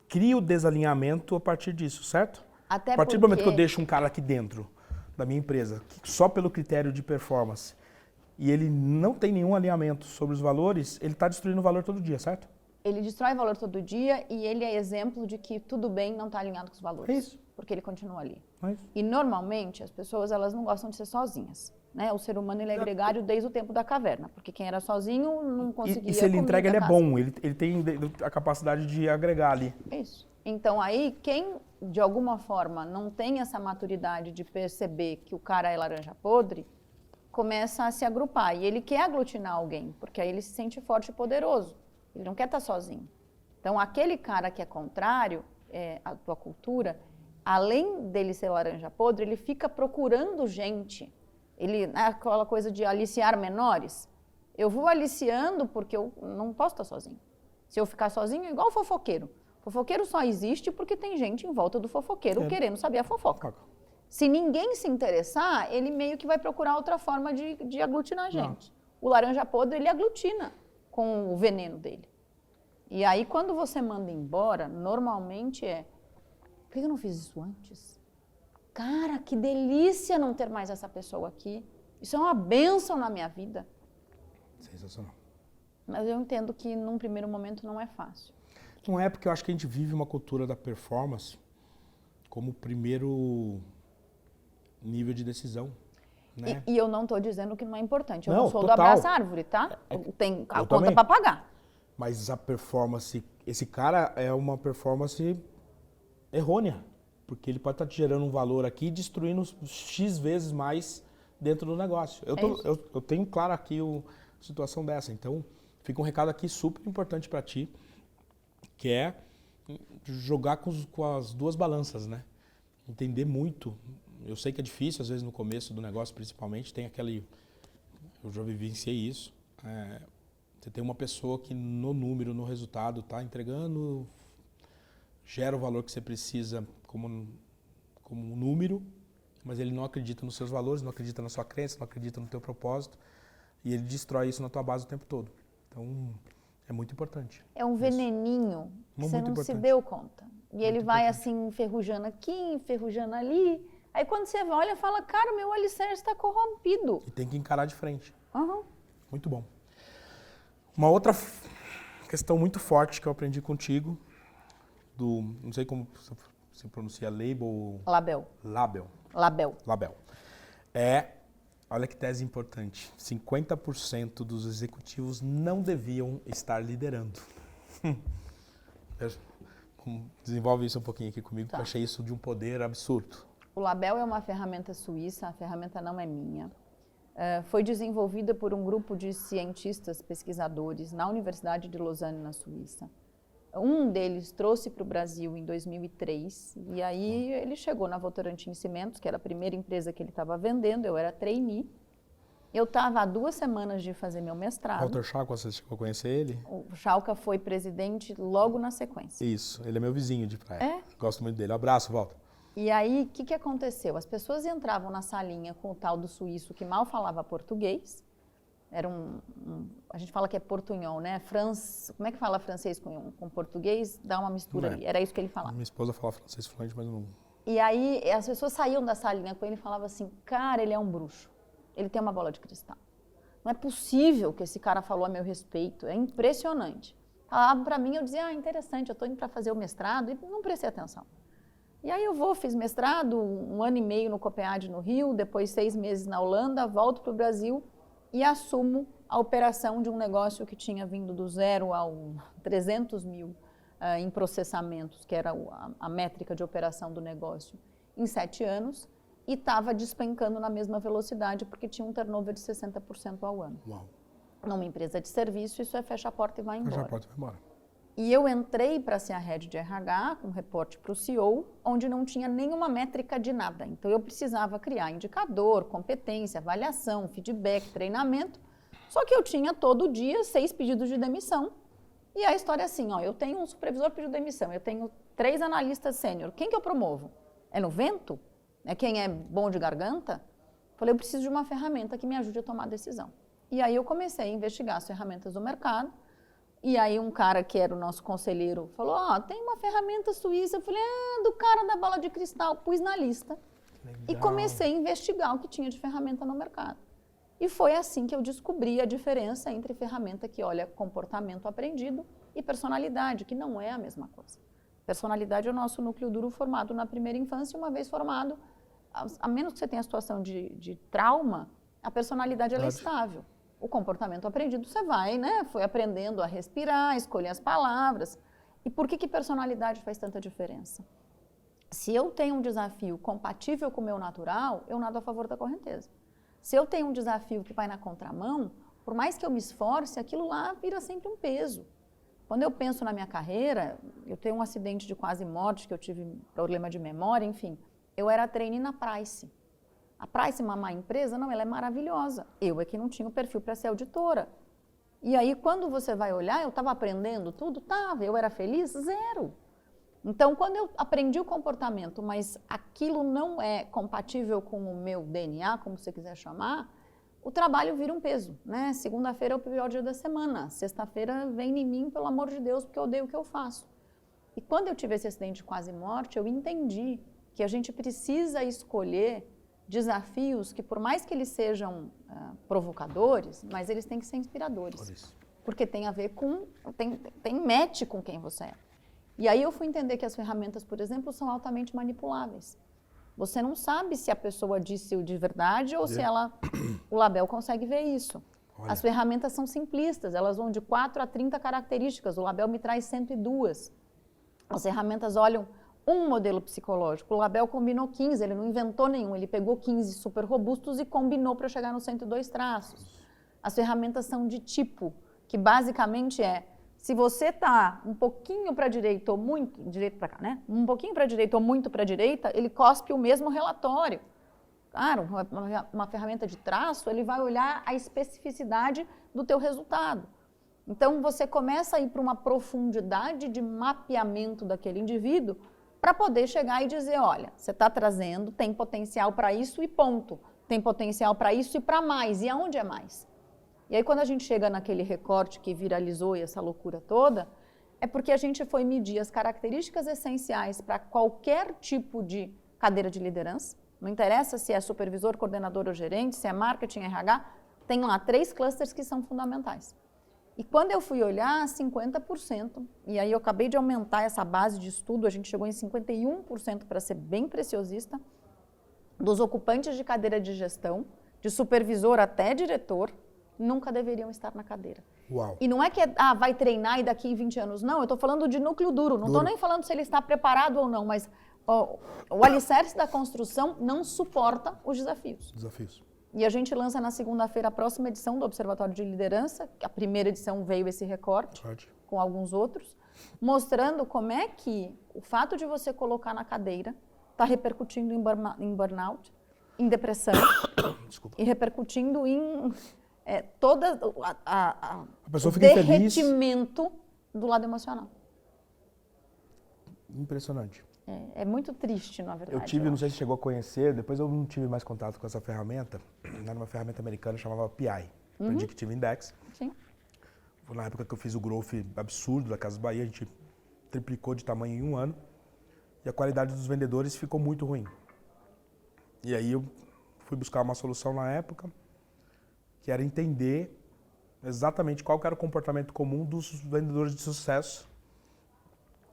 cria o desalinhamento a partir disso, certo? A partir do momento que eu deixo um cara aqui dentro da minha empresa, só pelo critério de performance, e ele não tem nenhum alinhamento sobre os valores, ele está destruindo o valor todo dia, certo? Ele destrói valor todo dia e ele é exemplo de que tudo bem não está alinhado com os valores. É isso. Porque ele continua ali. É isso. E normalmente as pessoas elas não gostam de ser sozinhas. Né? O ser humano ele é gregário desde o tempo da caverna, porque quem era sozinho não conseguia. E se ele entrega, ele é bom, ele tem a capacidade de agregar ali. Isso. Então aí, quem de alguma forma não tem essa maturidade de perceber que o cara é laranja podre, começa a se agrupar. E ele quer aglutinar alguém, porque aí ele se sente forte e poderoso. Ele não quer estar sozinho. Então, aquele cara que é contrário à tua cultura, além dele ser laranja podre, ele fica procurando gente. Ele, aquela coisa de aliciar menores. Eu vou aliciando porque eu não posso estar sozinho. Se eu ficar sozinho, é igual o fofoqueiro. O fofoqueiro só existe porque tem gente em volta do fofoqueiro querendo saber a fofoca. Se ninguém se interessar, ele meio que vai procurar outra forma de aglutinar a gente. O laranja podre, ele aglutina com o veneno dele. E aí, quando você manda embora, normalmente por que eu não fiz isso antes? Cara, que delícia não ter mais essa pessoa aqui. Isso é uma bênção na minha vida. Sensacional. Mas eu entendo que num primeiro momento não é fácil. Não é, porque eu acho que a gente vive uma cultura da performance como primeiro nível de decisão. Né? E eu não estou dizendo que não é importante. Eu Não, não sou total. do abraço árvore, tá? Tem a conta também. para pagar. Mas a performance, esse cara é uma performance errônea. Porque ele pode estar te gerando um valor aqui e destruindo X vezes mais dentro do negócio. Eu tenho claro aqui a situação dessa. Então, fica um recado aqui super importante para ti, que é jogar com as duas balanças, né? Entender muito. Eu sei que é difícil, às vezes, no começo do negócio, principalmente, tem aquele... Eu já vivenciei isso. Você tem uma pessoa que no número, no resultado, está entregando, gera o valor que você precisa como um número, mas ele não acredita nos seus valores, não acredita na sua crença, não acredita no teu propósito, e ele destrói isso na tua base o tempo todo. Então, é muito importante. É um veneninho que você não se deu conta. E ele vai assim, enferrujando aqui, enferrujando ali. Aí quando você olha, fala, cara, meu alicerce está corrompido. E tem que encarar de frente. Uhum. Muito bom. Uma outra questão muito forte que eu aprendi contigo, não sei como se pronuncia, Label. Olha que tese importante, 50% dos executivos não deviam estar liderando. Desenvolve isso um pouquinho aqui comigo, porque eu achei isso de um poder absurdo. O Label é uma ferramenta suíça, a ferramenta não é minha. Foi desenvolvida por um grupo de cientistas, pesquisadores na Universidade de Lausanne, na Suíça. Um deles trouxe para o Brasil em 2003, e aí ele chegou na Votorantim Cimentos, que era a primeira empresa que ele estava vendendo, eu era trainee. Eu estava há 2 semanas de fazer meu mestrado. Walter Schalka, você chegou a conhecer ele? O Schalka foi presidente logo na sequência. Isso, ele é meu vizinho de praia. É? Gosto muito dele. Um abraço, Walter. E aí, o que aconteceu? As pessoas entravam na salinha com o tal do suíço que mal falava português. Era a gente fala que é portunhol, né? Como é que fala francês com português? Dá uma mistura ali. Era isso que ele falava. Minha esposa fala francês fluente, mas não... E aí, as pessoas saíam da salinha com ele e falavam assim, cara, ele é um bruxo. Ele tem uma bola de cristal. Não é possível que esse cara falou a meu respeito. É impressionante. Falava para mim, eu dizia, interessante, eu estou indo para fazer o mestrado e não prestei atenção. E aí fiz mestrado, 1 ano e meio no COPEAD no Rio, depois 6 meses na Holanda, volto para o Brasil e assumo a operação de um negócio que tinha vindo do 0 a 300 mil em processamentos, que era a métrica de operação do negócio, em 7 anos, e estava despencando na mesma velocidade, porque tinha um turnover de 60% ao ano. Uau. Numa empresa de serviço, isso é fecha a porta e vai embora. Fecha a porta e vai embora. E eu entrei para ser a head de RH, com reporte para o CEO, onde não tinha nenhuma métrica de nada. Então, eu precisava criar indicador, competência, avaliação, feedback, treinamento. Só que eu tinha todo dia 6 pedidos de demissão. E a história é assim, eu tenho um supervisor pedindo demissão, eu tenho 3 analistas sênior. Quem que eu promovo? É no vento? É quem é bom de garganta? Falei, eu preciso de uma ferramenta que me ajude a tomar decisão. E aí eu comecei a investigar as ferramentas do mercado. E aí um cara que era o nosso conselheiro falou, tem uma ferramenta suíça. Eu falei, do cara da bola de cristal. Pus na lista. Legal. E comecei a investigar o que tinha de ferramenta no mercado. E foi assim que eu descobri a diferença entre ferramenta que olha comportamento aprendido e personalidade, que não é a mesma coisa. Personalidade é o nosso núcleo duro formado na primeira infância, uma vez formado, a menos que você tenha a situação de trauma, a personalidade ela é estável. O comportamento aprendido, você vai, foi aprendendo a respirar, escolher as palavras. E por que personalidade faz tanta diferença? Se eu tenho um desafio compatível com o meu natural, eu nado a favor da correnteza. Se eu tenho um desafio que vai na contramão, por mais que eu me esforce, aquilo lá vira sempre um peso. Quando eu penso na minha carreira, eu tenho um acidente de quase morte, que eu tive problema de memória, enfim. Eu era trainee na Price. A Price é uma má empresa? Não, ela é maravilhosa. Eu é que não tinha o perfil para ser auditora. E aí, quando você vai olhar, eu estava aprendendo tudo? Estava. Eu era feliz? 0. Então, quando eu aprendi o comportamento, mas aquilo não é compatível com o meu DNA, como você quiser chamar, o trabalho vira um peso, né? Segunda-feira é o pior dia da semana. Sexta-feira vem em mim, pelo amor de Deus, porque eu odeio o que eu faço. E quando eu tive esse acidente de quase morte, eu entendi que a gente precisa escolher desafios que, por mais que eles sejam provocadores, mas eles têm que ser inspiradores. Porque tem a ver com, tem match com quem você é. E aí eu fui entender que as ferramentas, por exemplo, são altamente manipuláveis. Você não sabe se a pessoa disse o de verdade ou se o label consegue ver isso. Olha. As ferramentas são simplistas, elas vão de 4 a 30 características, o label me traz 102. As ferramentas olham um modelo psicológico, o label combinou 15, ele não inventou nenhum, ele pegou 15 super robustos e combinou para chegar nos 102 traços. As ferramentas são de tipo, que basicamente se você está um pouquinho para a direita ou muito, direito para cá, né? Um pouquinho para a direita ou muito para a direita, ele cospe o mesmo relatório. Claro, uma ferramenta de traço, ele vai olhar a especificidade do teu resultado. Então, você começa a ir para uma profundidade de mapeamento daquele indivíduo para poder chegar e dizer, olha, você está trazendo, tem potencial para isso e ponto. Tem potencial para isso e para mais. E aonde é mais? E aí, quando a gente chega naquele recorte que viralizou e essa loucura toda, é porque a gente foi medir as características essenciais para qualquer tipo de cadeira de liderança. Não interessa se é supervisor, coordenador ou gerente, se é marketing, RH, tem lá 3 clusters que são fundamentais. E quando eu fui olhar, 50%, e aí eu acabei de aumentar essa base de estudo, a gente chegou em 51% para ser bem preciosista, dos ocupantes de cadeira de gestão, de supervisor até diretor, nunca deveriam estar na cadeira. Uau. E não é que vai treinar e daqui 20 anos, não, eu estou falando de núcleo duro, não estou nem falando se ele está preparado ou não, mas o alicerce da construção não suporta os desafios. E a gente lança na segunda-feira a próxima edição do Observatório de Liderança, a primeira edição veio esse recorte, com alguns outros, mostrando como é que o fato de você colocar na cadeira está repercutindo em burnout, em depressão, e repercutindo em toda o derretimento do lado emocional. Impressionante. É muito triste, na verdade. Eu tive, não sei se chegou a conhecer, depois eu não tive mais contato com essa ferramenta. Era uma ferramenta americana que chamava PI, Predictive Index. Sim. Foi na época que eu fiz o growth absurdo da Casas Bahia, a gente triplicou de tamanho em um ano e a qualidade dos vendedores ficou muito ruim. E aí eu fui buscar uma solução na época, que era entender exatamente qual que era o comportamento comum dos vendedores de sucesso.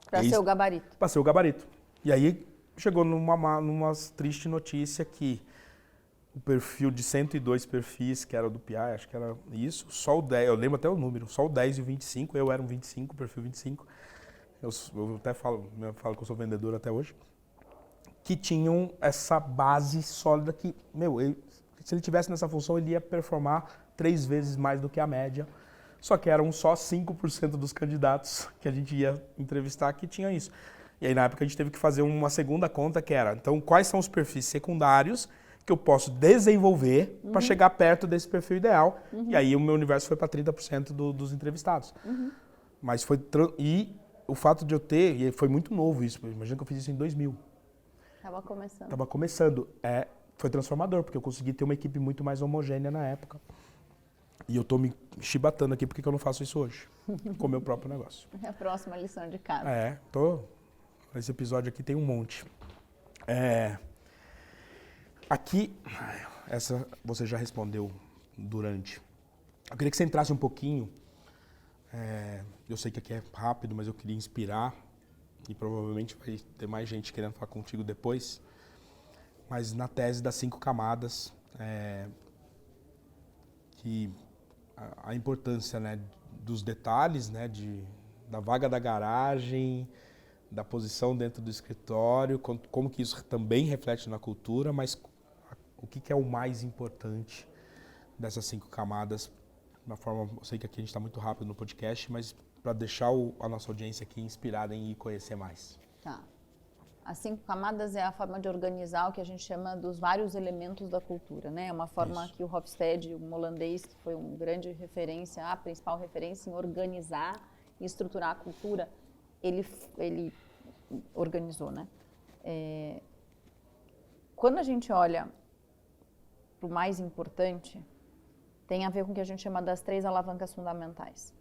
Para ser o gabarito. Para ser o gabarito. E aí chegou numa triste notícia que o perfil de 102 perfis, que era do PI, acho que era isso, só o 10, eu lembro até o número, só o 10 e o 25, eu era um 25, perfil 25, eu até falo que eu sou vendedor até hoje, que tinham essa base sólida que, se ele tivesse nessa função, ele ia performar 3 vezes mais do que a média, só que eram só 5% dos candidatos que a gente ia entrevistar que tinha isso. E aí, na época, a gente teve que fazer uma segunda conta, que era, então, quais são os perfis secundários que eu posso desenvolver para chegar perto desse perfil ideal? E aí, o meu universo foi para 30% dos entrevistados. Mas e o fato de eu ter, e foi muito novo isso, imagina que eu fiz isso em 2000. Estava começando. Foi transformador, porque eu consegui ter uma equipe muito mais homogênea na época. E eu tô me chibatando aqui, porque eu não faço isso hoje, com o meu próprio negócio. É a próxima lição de casa. Esse episódio aqui tem um monte. Aqui, essa você já respondeu durante. Eu queria que você entrasse um pouquinho, eu sei que aqui é rápido, mas eu queria inspirar, e provavelmente vai ter mais gente querendo falar contigo depois, mas na tese das 5 camadas, que a importância, né, dos detalhes, né, da vaga da garagem, da posição dentro do escritório, como que isso também reflete na cultura, mas o que é o mais importante dessas 5 camadas, na forma, eu sei que aqui a gente está muito rápido no podcast, mas para deixar a nossa audiência aqui inspirada em ir conhecer mais. Tá. As 5 camadas é a forma de organizar o que a gente chama dos vários elementos da cultura, né? É uma forma que o Hofstede, um holandês, que foi uma grande referência, a principal referência em organizar e estruturar a cultura, ele organizou, né? Quando a gente olha para o mais importante, tem a ver com o que a gente chama das 3 alavancas fundamentais.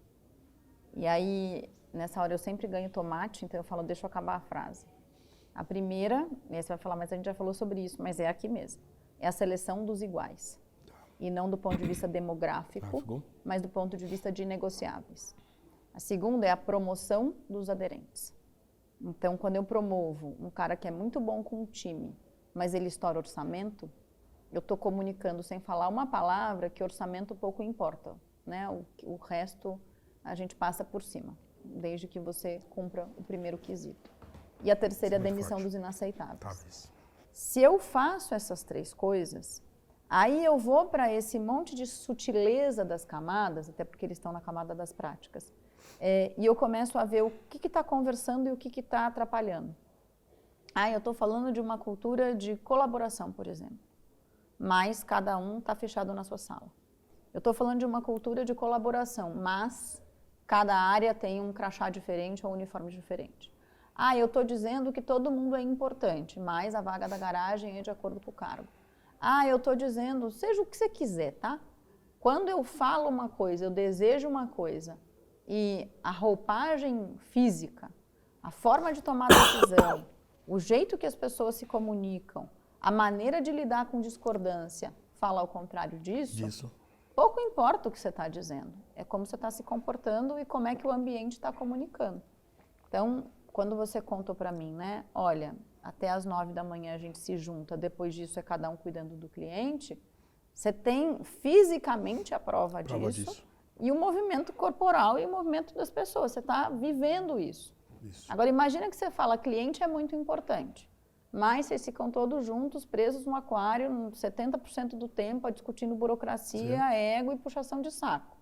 E aí, nessa hora eu sempre ganho tomate, então eu falo, deixa eu acabar a frase. A primeira, você vai falar, mas a gente já falou sobre isso, mas é aqui mesmo. É a seleção dos iguais. E não do ponto de vista demográfico, mas do ponto de vista de negociáveis. A segunda é a promoção dos aderentes. Então, quando eu promovo um cara que é muito bom com o time, mas ele estoura orçamento, eu estou comunicando sem falar uma palavra que orçamento pouco importa, né? O resto a gente passa por cima, desde que você cumpra o primeiro quesito. E a terceira é a demissão dos inaceitáveis. Se eu faço essas três coisas, aí eu vou para esse monte de sutileza das camadas, até porque eles estão na camada das práticas, e eu começo a ver o que está conversando e o que está atrapalhando. Eu estou falando de uma cultura de colaboração, por exemplo, mas cada um está fechado na sua sala. Eu estou falando de uma cultura de colaboração, mas cada área tem um crachá diferente ou um uniforme diferente. Eu estou dizendo que todo mundo é importante, mas a vaga da garagem é de acordo com o cargo. Eu estou dizendo, seja o que você quiser, tá? Quando eu falo uma coisa, eu desejo uma coisa, e a roupagem física, a forma de tomar decisão, o jeito que as pessoas se comunicam, a maneira de lidar com discordância, fala ao contrário disso, pouco importa o que você está dizendo. É como você está se comportando e como é que o ambiente está comunicando. Então, quando você contou para mim, né? Olha, até às 9 da manhã a gente se junta, depois disso é cada um cuidando do cliente, você tem fisicamente a prova disso. E o movimento corporal e o movimento das pessoas, você está vivendo isso. Agora, imagina que você fala, cliente é muito importante, mas vocês ficam todos juntos, presos no aquário, 70% do tempo, discutindo burocracia, ego e puxação de saco.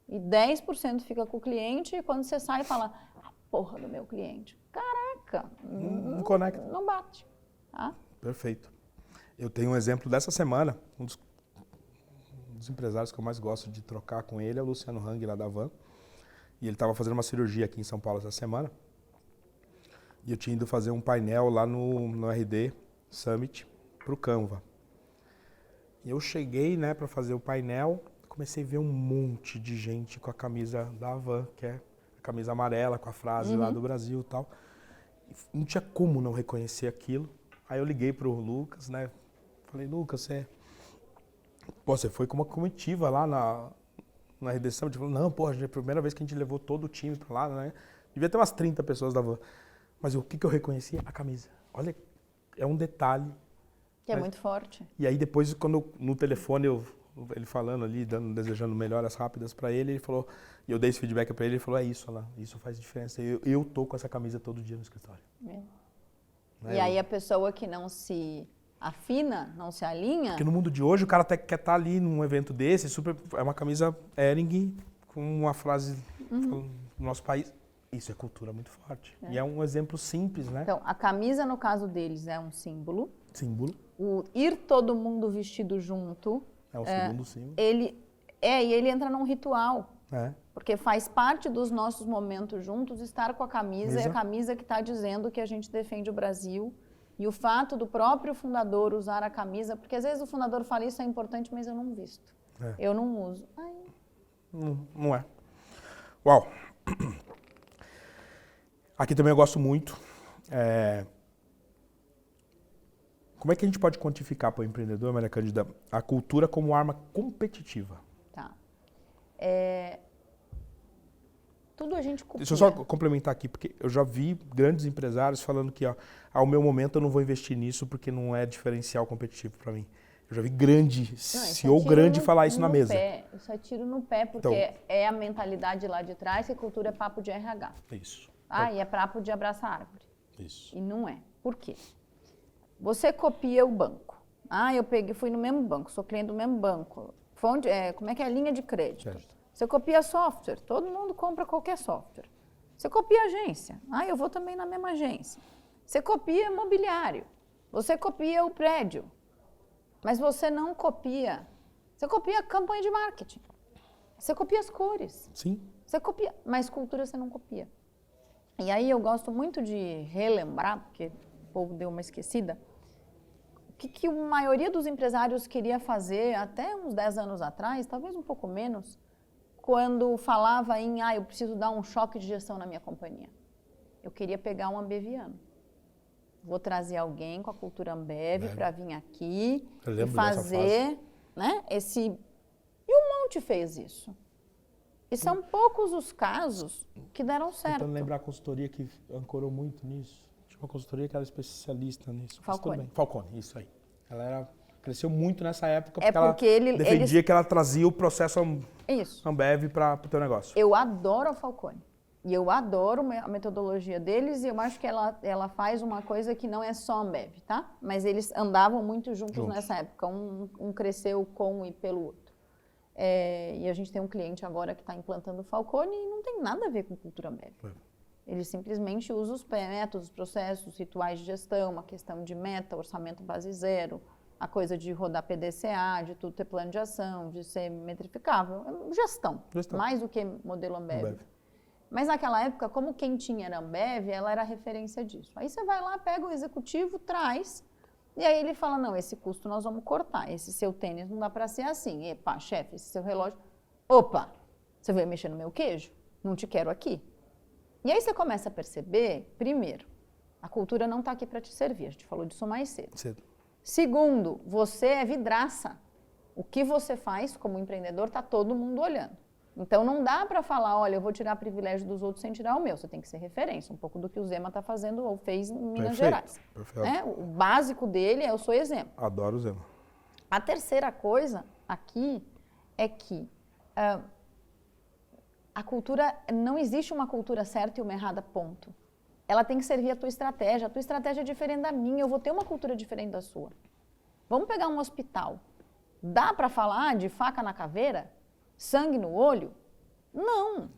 E 10% fica com o cliente, e quando você sai, fala, porra do meu cliente. Caraca, não conecta. Não bate. Tá? Perfeito. Eu tenho um exemplo dessa semana, um dos empresários que eu mais gosto de trocar com ele é o Luciano Hang, lá da Van. E ele estava fazendo uma cirurgia aqui em São Paulo essa semana. E eu tinha ido fazer um painel lá no RD Summit para o Canva. E eu cheguei, né, para fazer o painel, comecei a ver um monte de gente com a camisa da Van, que é a camisa amarela, com a frase lá do Brasil e tal. Não tinha como não reconhecer aquilo. Aí eu liguei pro Lucas, né? Falei, Lucas, você foi com uma comitiva lá na RD Summit? Ele falou, não, porra, é a primeira vez que a gente levou todo o time pra lá, né? Devia ter umas 30 pessoas da Van. Mas o que eu reconheci? A camisa. Olha, é um detalhe. Que é muito forte. E aí depois, quando no telefone, ele falando ali, desejando melhoras rápidas pra ele falou, e eu dei esse feedback pra ele, ele falou, é isso, Alan, isso faz diferença. Eu tô com essa camisa todo dia no escritório. E aí a pessoa que não se afina, não se alinha... Porque no mundo de hoje, o cara até quer estar ali num evento desse, é uma camisa Hering, com uma frase do nosso país. Isso é cultura muito forte. E é um exemplo simples, né? Então, a camisa, no caso deles, é um símbolo. O ir todo mundo vestido junto... É o segundo símbolo. E ele entra num ritual. É. Porque faz parte dos nossos momentos juntos estar com a camisa, e a camisa que está dizendo que a gente defende o Brasil. E o fato do próprio fundador usar a camisa, porque às vezes o fundador fala, isso é importante, mas eu não visto. Eu não uso. Não é. Uau! Aqui também eu gosto muito. Como é que a gente pode quantificar para o empreendedor, Maria Cândida, a cultura como arma competitiva? Tá. Tudo a gente copia. Deixa eu só complementar aqui, porque eu já vi grandes empresários falando que, ao meu momento, eu não vou investir nisso porque não é diferencial competitivo para mim. Eu já vi CEO grande falar isso na mesa. Isso é tiro no pé, porque então, é a mentalidade lá de trás que a cultura é papo de RH. Isso. E é papo de abraçar árvore. Isso. E não é. Por quê? Você copia o banco. Fui no mesmo banco, sou cliente do mesmo banco. Como é que é a linha de crédito? Certo. Você copia software, todo mundo compra qualquer software. Você copia agência. Eu vou também na mesma agência. Você copia imobiliário. Você copia o prédio. Mas você não copia. Você copia a campanha de marketing. Você copia as cores. Sim. Você copia, mas cultura você não copia. E aí eu gosto muito de relembrar, porque o povo deu uma esquecida, o que a maioria dos empresários queria fazer até uns 10 anos atrás, talvez um pouco menos, quando falava em, eu preciso dar um choque de gestão na minha companhia. Eu queria pegar um ambeviano. Vou trazer alguém com a cultura Ambev para vir aqui Eu e lembro dessa fazer, né, esse... E um monte fez isso. E são poucos os casos que deram certo. Tentando lembrar a consultoria que ancorou muito nisso. Tinha uma consultoria que era especialista nisso. Falcone. Falcone, isso aí. Ela cresceu muito nessa época porque ela defendia que ela trazia o processo Ambev para o teu negócio. Eu adoro a Falcone. E eu adoro a metodologia deles e eu acho que ela faz uma coisa que não é só Ambev, tá? Mas eles andavam muito juntos nessa época. Um cresceu com e pelo outro. E a gente tem um cliente agora que está implantando o Falcone e não tem nada a ver com cultura Ambev. Ele simplesmente usa os métodos, processos, rituais de gestão, uma questão de meta, orçamento base zero, a coisa de rodar PDCA, de tudo ter plano de ação, de ser metrificável. Gestão. Mais do que modelo Ambev. Mas naquela época, como quem tinha era Ambev, ela era a referência disso. Aí você vai lá, pega o executivo, traz, e aí ele fala, não, esse custo nós vamos cortar, esse seu tênis não dá para ser assim. Epa, chefe, esse seu relógio... Opa, você veio mexer no meu queijo? Não te quero aqui. E aí você começa a perceber, primeiro, a cultura não está aqui para te servir, a gente falou disso mais cedo. Segundo, você é vidraça. O que você faz como empreendedor está todo mundo olhando. Então não dá para falar, olha, eu vou tirar privilégio dos outros sem tirar o meu. Você tem que ser referência, um pouco do que o Zema está fazendo ou fez em Minas Gerais. Perfeito. O básico dele é eu sou exemplo. Adoro o Zema. A terceira coisa aqui é que a cultura, não existe uma cultura certa e uma errada, ponto. Ela tem que servir a tua estratégia. A tua estratégia é diferente da minha, eu vou ter uma cultura diferente da sua. Vamos pegar um hospital. Dá para falar de faca na caveira? Sangue no olho? Não.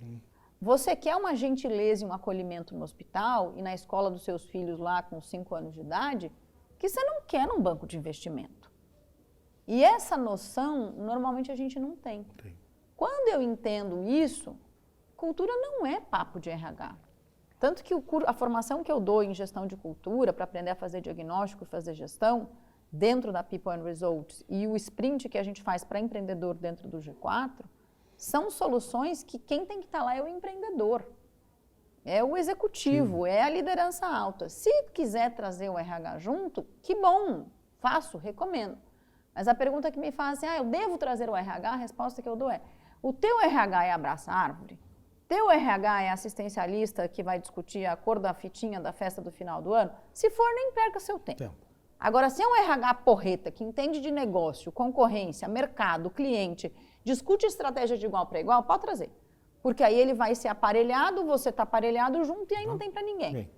Você quer uma gentileza e um acolhimento no hospital e na escola dos seus filhos lá com 5 anos de idade, que você não quer num banco de investimento. E essa noção, normalmente a gente não tem. Quando eu entendo isso, cultura não é papo de RH. Tanto que a formação que eu dou em gestão de cultura, para aprender a fazer diagnóstico e fazer gestão, dentro da People and Results, e o sprint que a gente faz para empreendedor dentro do G4, são soluções que quem tem que estar lá é o empreendedor, é o executivo, é a liderança alta. Se quiser trazer o RH junto, que bom, faço, recomendo. Mas a pergunta que me fazem, eu devo trazer o RH? A resposta que eu dou é, o teu RH é abraça árvore? Teu RH é assistencialista que vai discutir a cor da fitinha da festa do final do ano? Se for, nem perca seu tempo. Agora, se é um RH porreta, que entende de negócio, concorrência, mercado, cliente, discute estratégia de igual para igual, pode trazer. Porque aí ele vai ser aparelhado, você está aparelhado junto e aí não tem para ninguém.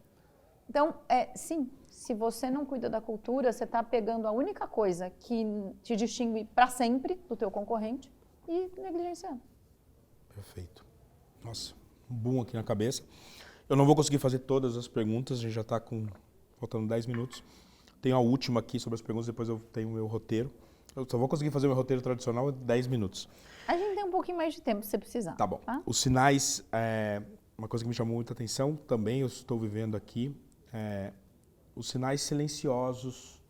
Então, sim, se você não cuida da cultura, você está pegando a única coisa que te distingue para sempre do teu concorrente e negligenciando. Perfeito. Nossa, um boom aqui na cabeça. Eu não vou conseguir fazer todas as perguntas, a gente já está faltando 10 minutos. Tenho a última aqui sobre as perguntas, depois eu tenho o meu roteiro. Eu só vou conseguir fazer o meu roteiro tradicional em 10 minutos. A gente tem um pouquinho mais de tempo se você precisar. Tá bom. Tá? Os sinais, uma coisa que me chamou muita atenção, também eu estou vivendo aqui, os sinais silenciosos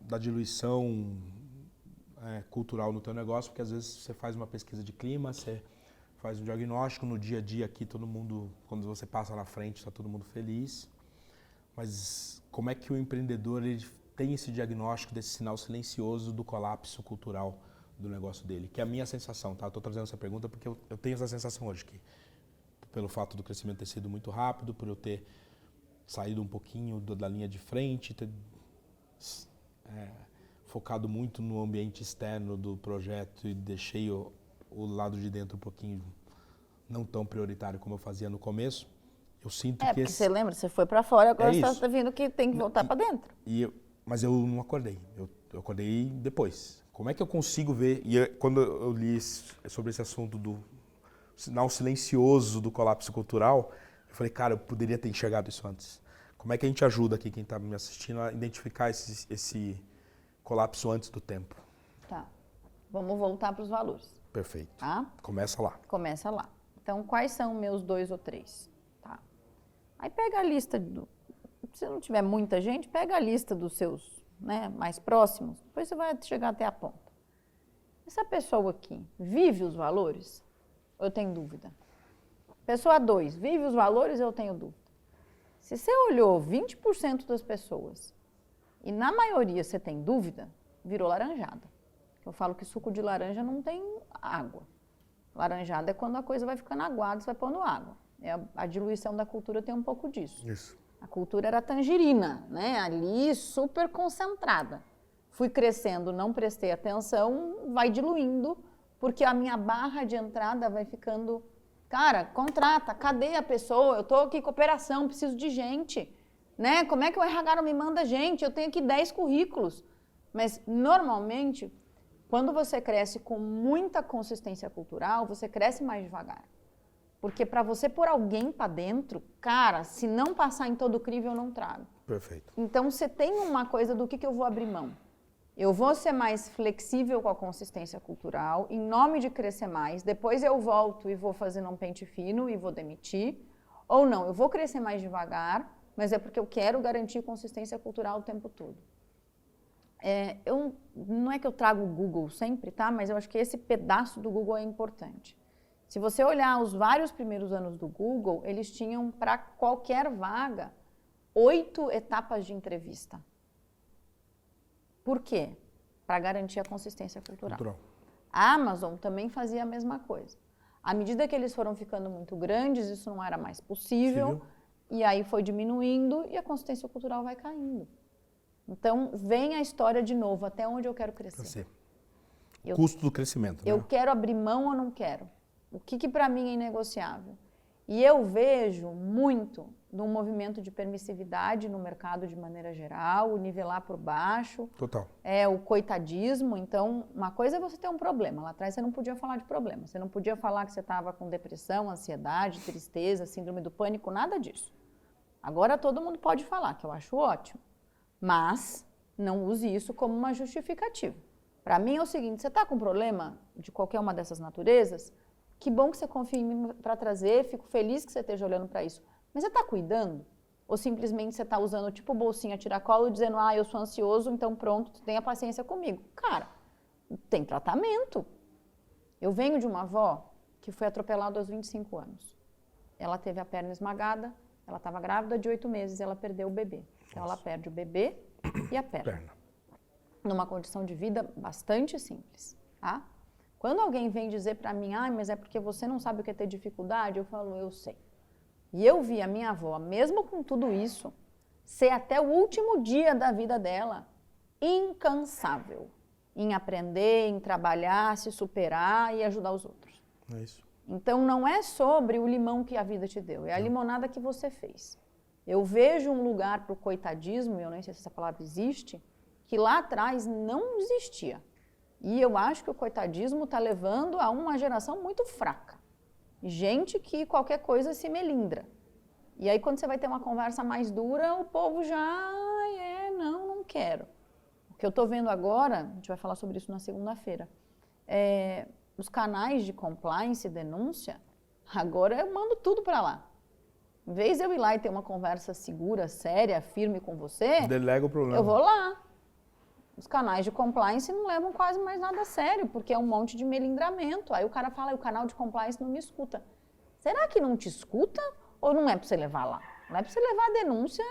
da diluição cultural no teu negócio, porque às vezes você faz uma pesquisa de clima, você faz um diagnóstico, no dia a dia aqui todo mundo, quando você passa na frente, está todo mundo feliz. Mas como é que o empreendedor ele tem esse diagnóstico desse sinal silencioso do colapso cultural do negócio dele? Que é a minha sensação, tá? Estou trazendo essa pergunta porque eu tenho essa sensação hoje, que pelo fato do crescimento ter sido muito rápido, por eu ter saído um pouquinho da linha de frente, ter focado muito no ambiente externo do projeto e deixei o lado de dentro um pouquinho não tão prioritário como eu fazia no começo. Eu sinto que porque você lembra, você foi para fora, agora você está vendo que tem que voltar para dentro. Mas eu não acordei, eu acordei depois. Como é que eu consigo ver, quando eu li sobre esse assunto do sinal silencioso do colapso cultural, eu falei, cara, eu poderia ter enxergado isso antes. Como é que a gente ajuda aqui, quem está me assistindo, a identificar esse colapso antes do tempo? Tá, vamos voltar para os valores. Perfeito. Tá? Começa lá. Começa lá. Então, quais são meus 2 ou 3? Tá. Aí pega a lista, se não tiver muita gente, pega a lista dos seus mais próximos, depois você vai chegar até a ponta. Essa pessoa aqui vive os valores? Eu tenho dúvida. Pessoa 2, vive os valores? Eu tenho dúvida. Se você olhou 20% das pessoas e na maioria você tem dúvida, virou laranjada. Eu falo que suco de laranja não tem água. Laranjada é quando a coisa vai ficando aguada, você vai pondo água. A diluição da cultura tem um pouco disso. Isso. A cultura era tangerina, né? Ali super concentrada. Fui crescendo, não prestei atenção, vai diluindo, porque a minha barra de entrada vai ficando... Cara, contrata, cadê a pessoa? Eu estou aqui em cooperação, preciso de gente. Né? Como é que o RH não me manda gente? Eu tenho aqui 10 currículos. Mas, normalmente, quando você cresce com muita consistência cultural, você cresce mais devagar. Porque para você pôr alguém para dentro, cara, se não passar em todo o crivo, eu não trago. Perfeito. Então, você tem uma coisa do que eu vou abrir mão. Eu vou ser mais flexível com a consistência cultural, em nome de crescer mais. Depois eu volto e vou fazer um pente fino e vou demitir. Ou não, eu vou crescer mais devagar, mas é porque eu quero garantir consistência cultural o tempo todo. Não é que eu trago o Google sempre, tá? Mas eu acho que esse pedaço do Google é importante. Se você olhar os vários primeiros anos do Google, eles tinham para qualquer vaga 8 etapas de entrevista. Por quê? Para garantir a consistência cultural. A Amazon também fazia a mesma coisa. À medida que eles foram ficando muito grandes, isso não era mais possível, e aí foi diminuindo e a consistência cultural vai caindo. Então, vem a história de novo, até onde eu quero crescer. O custo do crescimento. Eu quero abrir mão ou não quero? O que para mim é inegociável? E eu vejo muito de um movimento de permissividade no mercado de maneira geral, o nivelar por baixo. Total. O coitadismo. Então, uma coisa é você ter um problema. Lá atrás você não podia falar de problema. Você não podia falar que você estava com depressão, ansiedade, tristeza, síndrome do pânico, nada disso. Agora todo mundo pode falar, que eu acho ótimo. Mas não use isso como uma justificativa. Para mim é o seguinte, você está com problema de qualquer uma dessas naturezas, que bom que você confia em mim para trazer, fico feliz que você esteja olhando para isso. Mas você está cuidando? Ou simplesmente você está usando tipo bolsinha tiracolo e dizendo, eu sou ansioso, então pronto, tenha paciência comigo. Cara, tem tratamento. Eu venho de uma avó que foi atropelada aos 25 anos. Ela teve a perna esmagada, ela estava grávida de 8 meses e ela perdeu o bebê. Então ela perde o bebê e a perna. Numa condição de vida bastante simples, tá? Quando alguém vem dizer para mim, mas é porque você não sabe o que é ter dificuldade, eu falo, eu sei. E eu vi a minha avó, mesmo com tudo isso, ser até o último dia da vida dela incansável em aprender, em trabalhar, se superar e ajudar os outros. É isso. Então não é sobre o limão que a vida te deu, é a limonada que você fez. Eu vejo um lugar para o coitadismo, eu nem sei se essa palavra existe, que lá atrás não existia. E eu acho que o coitadismo está levando a uma geração muito fraca. Gente que qualquer coisa se melindra. E aí quando você vai ter uma conversa mais dura, o povo já, não quero. O que eu estou vendo agora, a gente vai falar sobre isso na segunda-feira, os canais de compliance e denúncia, agora eu mando tudo para lá. Em vez de eu ir lá e ter uma conversa segura, séria, firme com você, delega o problema. Eu vou lá. Os canais de compliance não levam quase mais nada a sério, porque é um monte de melindramento. Aí o cara fala, o canal de compliance não me escuta. Será que não te escuta ou não é para você levar lá? Não é para você levar a denúncia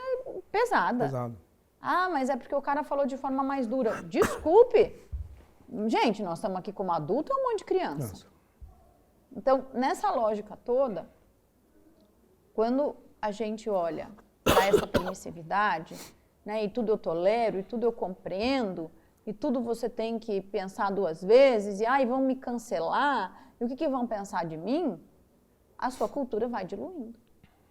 pesada. Pesado. Mas é porque o cara falou de forma mais dura. Desculpe. Gente, nós estamos aqui como adulto ou um monte de criança? Nossa. Então, nessa lógica toda, quando a gente olha para essa permissividade, né, e tudo eu tolero, e tudo eu compreendo, e tudo você tem que pensar 2 vezes, e vão me cancelar, e o que vão pensar de mim? A sua cultura vai diluindo.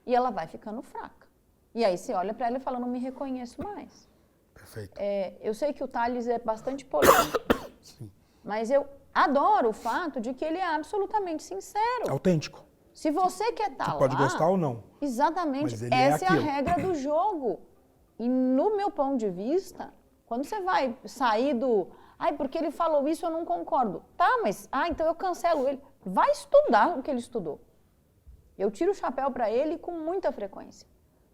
E ela vai ficando fraca. E aí você olha para ela e fala, não me reconheço mais. Perfeito. Eu sei que o Thales é bastante polêmico, Sim. mas eu adoro o fato de que ele é absolutamente sincero. Autêntico. Se você quer estar lá... Pode gostar ou não. Exatamente. Mas ele Essa é a aquilo. regra do jogo. E no meu ponto de vista, quando você vai sair do... porque ele falou isso, eu não concordo. Tá, mas... então eu cancelo ele. Vai estudar o que ele estudou. Eu tiro o chapéu para ele com muita frequência.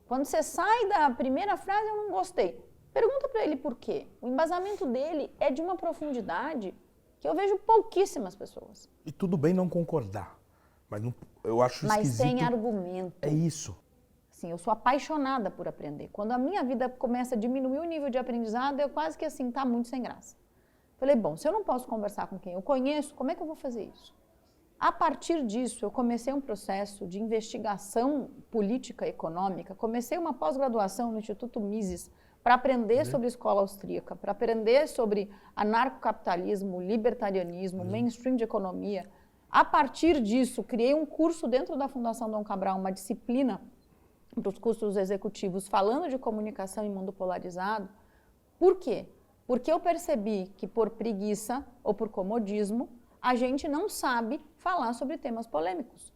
Quando você sai da primeira frase, eu não gostei. Pergunta para ele por quê. O embasamento dele é de uma profundidade que eu vejo pouquíssimas pessoas. E tudo bem não concordar. Mas não, eu acho esquisito. Mas sem argumento. É isso. Assim, eu sou apaixonada por aprender. Quando a minha vida começa a diminuir o nível de aprendizado, eu quase que assim, tá muito sem graça. Falei, bom, se eu não posso conversar com quem eu conheço, como é que eu vou fazer isso? A partir disso, eu comecei um processo de investigação política e econômica, comecei uma pós-graduação no Instituto Mises para aprender sobre a escola austríaca, para aprender sobre anarcocapitalismo, libertarianismo, mainstream de economia. A partir disso, criei um curso dentro da Fundação Dom Cabral, uma disciplina para os cursos executivos, falando de comunicação em mundo polarizado. Por quê? Porque eu percebi que por preguiça ou por comodismo, a gente não sabe falar sobre temas polêmicos.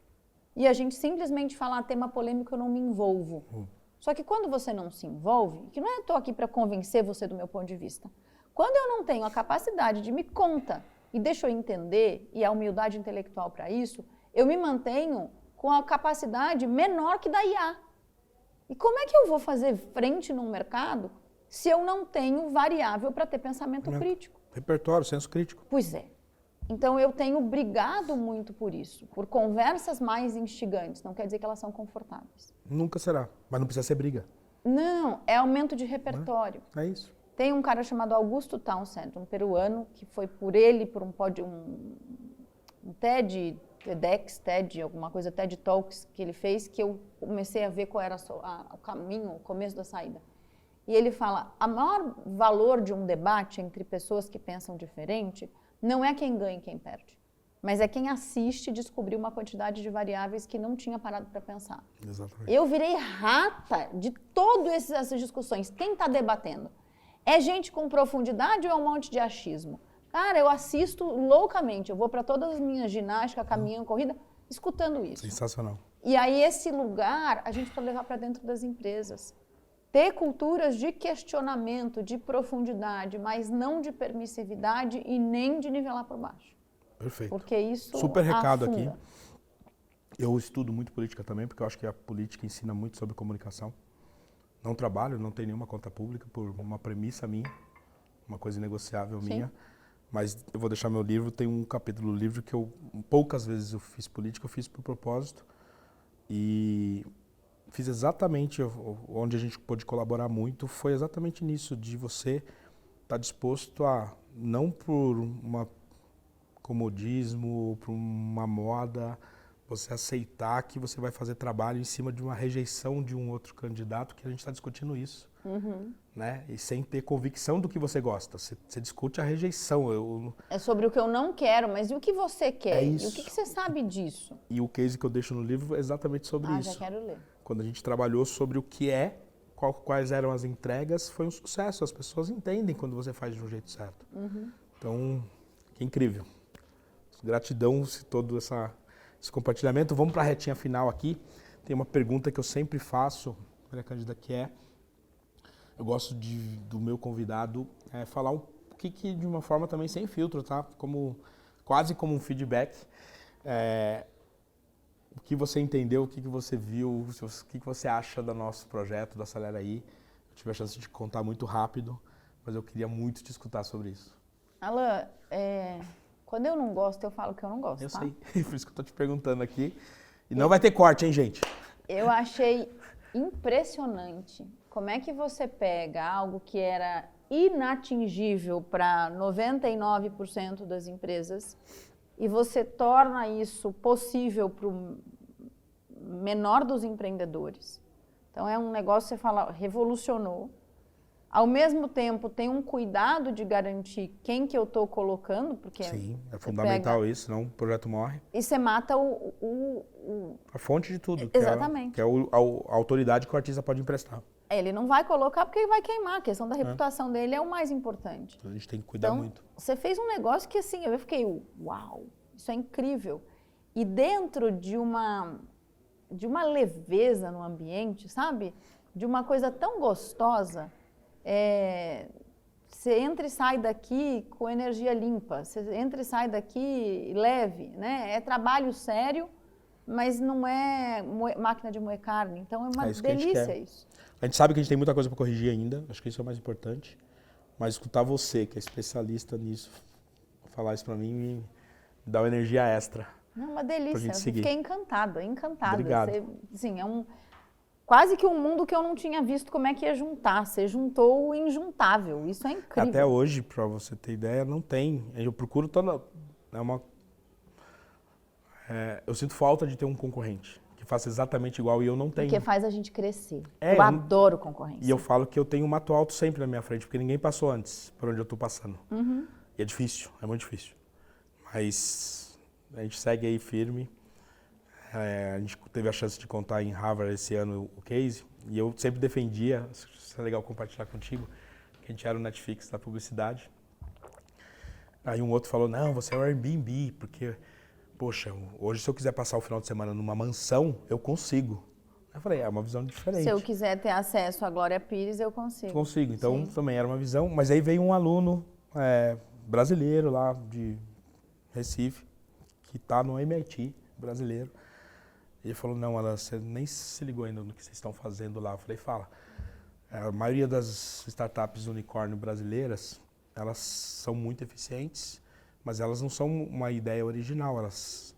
E a gente simplesmente fala, tema polêmico, eu não me envolvo. Só que quando você não se envolve, que não é eu estou aqui para convencer você do meu ponto de vista, quando eu não tenho a capacidade de me conta e deixa eu entender, e a humildade intelectual para isso, eu me mantenho com a capacidade menor que da IA. E como é que eu vou fazer frente num mercado se eu não tenho variável para ter pensamento crítico? Repertório, senso crítico. Pois é. Então eu tenho brigado muito por isso, por conversas mais instigantes. Não quer dizer que elas são confortáveis. Nunca será, mas não precisa ser briga. Não, é aumento de repertório. É isso. Tem um cara chamado Augusto Townsend, um peruano, que foi por ele, por um TED, alguma coisa, TED Talks que ele fez, que eu comecei a ver qual era o caminho, o começo da saída. E ele fala, o maior valor de um debate entre pessoas que pensam diferente não é quem ganha e quem perde, mas é quem assiste e descobrir uma quantidade de variáveis que não tinha parado para pensar. Exatamente. Eu virei rata de todas essas discussões. Quem está debatendo? É gente com profundidade ou é um monte de achismo? Cara, eu assisto loucamente, eu vou para todas as minhas ginásticas, caminhão, corrida, escutando isso. Sensacional. E aí esse lugar a gente pode levar para dentro das empresas. Ter culturas de questionamento, de profundidade, mas não de permissividade e nem de nivelar por baixo. Perfeito. Porque isso super recado afunda. aqui. Eu estudo muito política também, porque eu acho que a política ensina muito sobre comunicação. Não trabalho, não tenho nenhuma conta pública por uma premissa minha, uma coisa inegociável minha. Mas eu vou deixar meu livro, tem um capítulo do livro que poucas vezes eu fiz política, eu fiz por propósito. E fiz exatamente onde a gente pôde colaborar muito, foi exatamente nisso, de você estar disposto a, não por um comodismo, por uma moda, você aceitar que você vai fazer trabalho em cima de uma rejeição de um outro candidato, que a gente está discutindo isso. Né? E sem ter convicção do que você gosta. Você discute a rejeição. É sobre o que eu não quero, mas e o que você quer? É isso. E o que você sabe disso? E o case que eu deixo no livro é exatamente sobre isso. Já quero ler. Quando a gente trabalhou sobre o que quais eram as entregas, foi um sucesso. As pessoas entendem quando você faz de um jeito certo. Então, que incrível. Gratidão por todo esse compartilhamento. Vamos para a retinha final aqui. Tem uma pergunta que eu sempre faço, Maria Cândida, que é, eu gosto do meu convidado falar um que de uma forma também sem filtro, tá? Quase como um feedback. O que você entendeu, o que você viu, o que você acha do nosso projeto, do Acelera Aí. Eu tive a chance de contar muito rápido, mas eu queria muito te escutar sobre isso. Alan, quando eu não gosto, eu falo que eu não gosto, Eu tá? sei, por isso que eu tô te perguntando aqui. E não vai ter corte, hein, gente? Eu achei impressionante como é que você pega algo que era inatingível para 99% das empresas e você torna isso possível para o menor dos empreendedores. Então é um negócio que você fala, revolucionou. Ao mesmo tempo tem um cuidado de garantir quem que eu estou colocando, porque sim, é fundamental isso, senão o projeto morre. E você mata a fonte de tudo. Exatamente. Que é a autoridade que o artista pode emprestar. Ele não vai colocar porque ele vai queimar. A questão da reputação dele é o mais importante. Então a gente tem que cuidar muito. Você fez um negócio que assim, eu fiquei, uau, isso é incrível. E dentro de uma leveza no ambiente, sabe? De uma coisa tão gostosa. Você entra e sai daqui com energia limpa. Você entra e sai daqui leve, né? É trabalho sério, mas não é máquina de moer carne. Então é uma delícia isso. A gente sabe que a gente tem muita coisa para corrigir ainda, acho que isso é o mais importante. Mas escutar você, que é especialista nisso, falar isso para mim me dá uma energia extra. É uma delícia, eu fiquei encantada. Obrigado. quase que um mundo que eu não tinha visto como é que ia juntar. Você juntou o injuntável. Isso é incrível. Até hoje, para você ter ideia, não tem. Eu procuro toda... eu sinto falta de ter um concorrente que faça exatamente igual e eu não tenho. Porque faz a gente crescer. É, eu adoro concorrência. E eu falo que eu tenho um mato alto sempre na minha frente, porque ninguém passou antes por onde eu estou passando. E é difícil, é muito difícil. Mas a gente segue aí firme. A gente teve a chance de contar em Harvard esse ano o case, e eu sempre defendia, isso é legal compartilhar contigo, que a gente era o Netflix da publicidade. Aí um outro falou, não, você é o Airbnb, porque, poxa, hoje se eu quiser passar o final de semana numa mansão, eu consigo. Eu falei, é uma visão diferente. Se eu quiser ter acesso à Glória Pires, eu consigo. Consigo, então Sim. também era uma visão, mas aí veio um aluno brasileiro lá de Recife, que está no MIT, brasileiro. Ele falou, não, Alan, você nem se ligou ainda no que vocês estão fazendo lá. Eu falei, fala. A maioria das startups unicórnio brasileiras, elas são muito eficientes, mas elas não são uma ideia original, elas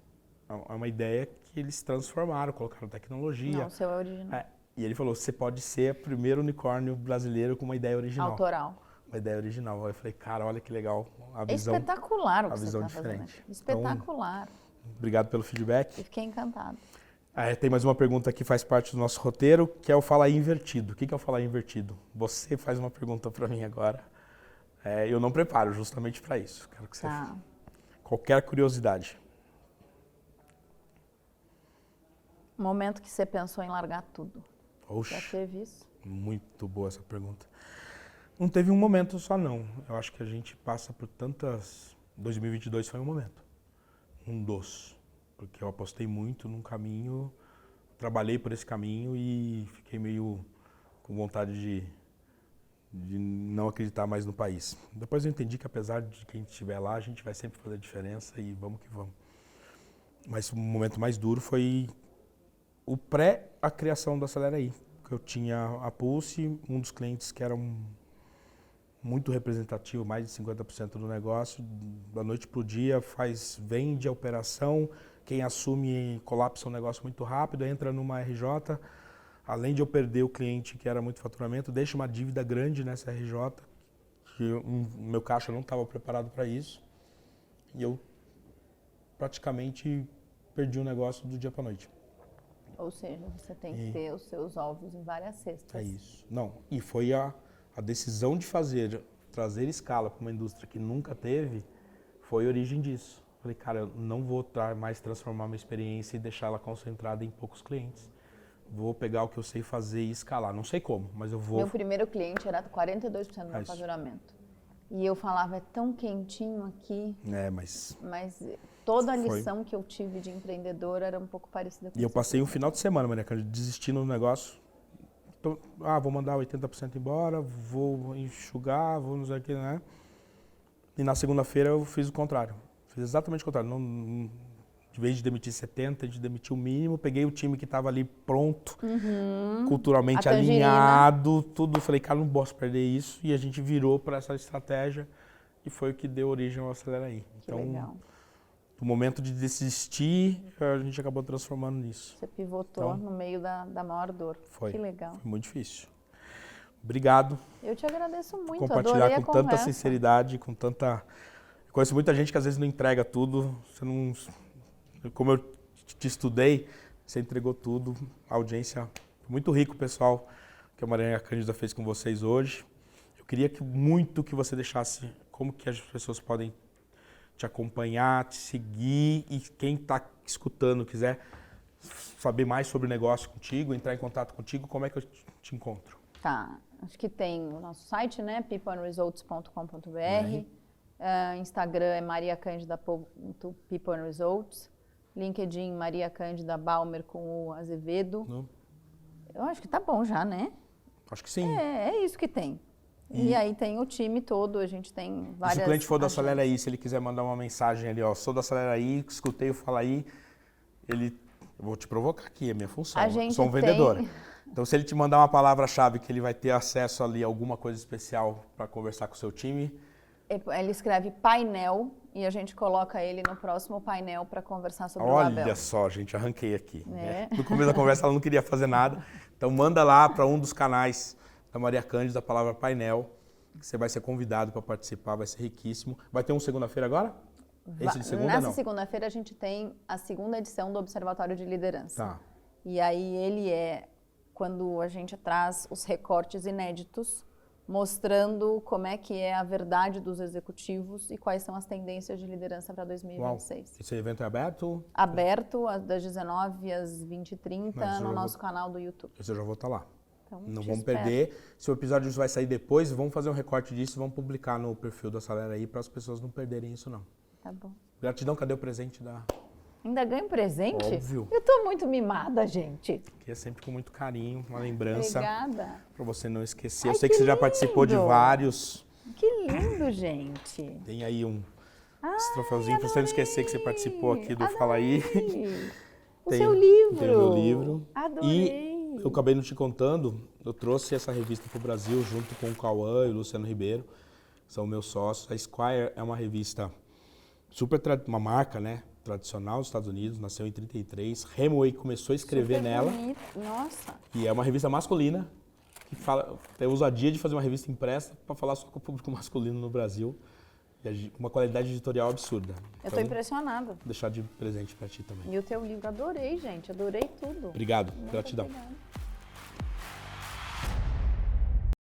é uma ideia que eles transformaram, colocaram tecnologia. Não, o seu é original. E ele falou, você pode ser o primeiro unicórnio brasileiro com uma ideia original. Autoral. Uma ideia original. Aí eu falei, cara, olha que legal a É visão. espetacular o que a você visão está fazendo. diferente. Espetacular. Obrigado pelo feedback. Eu fiquei encantada. Tem mais uma pergunta que faz parte do nosso roteiro, que é o falar invertido. O que é o falar invertido? Você faz uma pergunta para mim agora. Eu não preparo justamente para isso. Quero que você... Qualquer curiosidade. Momento que você pensou em largar tudo. Oxe, Já teve isso? muito boa essa pergunta. Não teve um momento só, não. Eu acho que a gente passa por tantas... 2022 foi um momento. Um dos. Porque eu apostei muito num caminho, trabalhei por esse caminho e fiquei meio com vontade de não acreditar mais no país. Depois eu entendi que apesar de quem estiver lá, a gente vai sempre fazer a diferença e vamos que vamos. Mas o momento mais duro foi o a criação da Acelera.i. Eu tinha a Pulse, um dos clientes que era muito representativo, mais de 50% do negócio, da noite para o dia, vende a operação, quem assume colapsa o negócio muito rápido, entra numa RJ, além de eu perder o cliente que era muito faturamento, deixa uma dívida grande nessa RJ, que o meu caixa não estava preparado para isso, e eu praticamente perdi o negócio do dia para a noite. Ou seja, você tem que ter os seus ovos em várias cestas. É isso. Não, e foi a decisão de trazer escala para uma indústria que nunca teve, foi a origem disso. Falei, cara, eu não vou mais transformar minha experiência e deixar ela concentrada em poucos clientes. Vou pegar o que eu sei fazer e escalar. Não sei como, mas eu vou... Meu primeiro cliente era 42% do meu faturamento. E eu falava, é tão quentinho aqui. Mas toda a lição que eu tive de empreendedor era um pouco parecida com isso. E eu passei um final de semana, Maria Cândida, desistindo do negócio. Então, vou mandar 80% embora, vou enxugar, vou não sei o que, né? E na segunda-feira eu fiz o contrário. Fiz exatamente o contrário. Em vez de demitir 70, a gente demitiu o mínimo. Peguei o time que estava ali pronto, culturalmente alinhado, tudo. Falei, cara, não posso perder isso. E a gente virou para essa estratégia e foi o que deu origem ao Acelera.i. Então, legal. O momento de desistir, a gente acabou transformando nisso. Você pivotou no meio da maior dor. Foi. Que legal. Foi muito difícil. Obrigado. Eu te agradeço muito. Compartilhar adorei com tanta sinceridade, com tanta... Eu conheço muita gente que às vezes não entrega tudo. Você não... Como eu te estudei, você entregou tudo. A audiência, muito rico, pessoal, que a Maria Cândida fez com vocês hoje. Eu queria muito que você deixasse como que as pessoas podem te acompanhar, te seguir, e quem está escutando quiser saber mais sobre o negócio contigo, entrar em contato contigo, como é que eu te encontro? Tá, acho que tem o nosso site, né, peopleandresults.com.br, Instagram é mariacandida.peopleandresults, LinkedIn Maria Cândida Balmer com o Azevedo. Eu acho que tá bom já, né? Acho que sim. É isso que tem. E aí tem o time todo, a gente tem várias... Se o cliente for da Acelera.i, se ele quiser mandar uma mensagem ali, sou da Acelera.i, escutei o Fala Aí, eu vou te provocar aqui, é minha função, sou um vendedor. Então, se ele te mandar uma palavra-chave que ele vai ter acesso ali a alguma coisa especial para conversar com o seu time... Ele escreve painel e a gente coloca ele no próximo painel para conversar sobre o Olha Abel. só, gente, arranquei aqui. É. No começo da conversa ela não queria fazer nada. Então manda lá para um dos canais da Maria Cândida a palavra painel. Que você vai ser convidado para participar, vai ser riquíssimo. Vai ter um segunda-feira agora? Esse de segunda, Nessa não? segunda-feira a gente tem a segunda edição do Observatório de Liderança. Tá. E aí ele é quando a gente traz os recortes inéditos, mostrando como é que é a verdade dos executivos e quais são as tendências de liderança para 2026. Uau. Esse evento é aberto? Aberto das 19 às 20h30 Mas eu no já nosso canal do YouTube. Esse eu já vou estar lá. Então, Não te vamos espero. perder. Se o episódio vai sair depois, vamos fazer um recorte disso e vamos publicar no perfil da Acelera aí para as pessoas não perderem isso, não. Tá bom. Gratidão, cadê o presente da... Ainda ganho presente? Óbvio. Eu tô muito mimada, gente. Que é sempre com muito carinho, uma lembrança Obrigada. para você não esquecer. Ai, Eu sei que que você já participou de lindo. vários. Que lindo, gente. Tem aí esse troféuzinho para você não esquecer que você participou aqui do Fala Aí. O Tem- seu livro. tem o meu livro. Adorei. Eu acabei não te contando, eu trouxe essa revista para o Brasil junto com o Cauã e o Luciano Ribeiro, são meus sócios. A Esquire é uma revista uma marca, né, tradicional dos Estados Unidos, nasceu em 33. Hemingway começou a escrever Super nela bonito. Nossa. e é uma revista masculina que tem a ousadia de fazer uma revista impressa para falar só com o público masculino no Brasil. E uma qualidade editorial absurda. Eu tô impressionada. Vou deixar de presente para ti também. E o teu livro, adorei, gente. Adorei tudo. Obrigado, Muito gratidão. obrigada.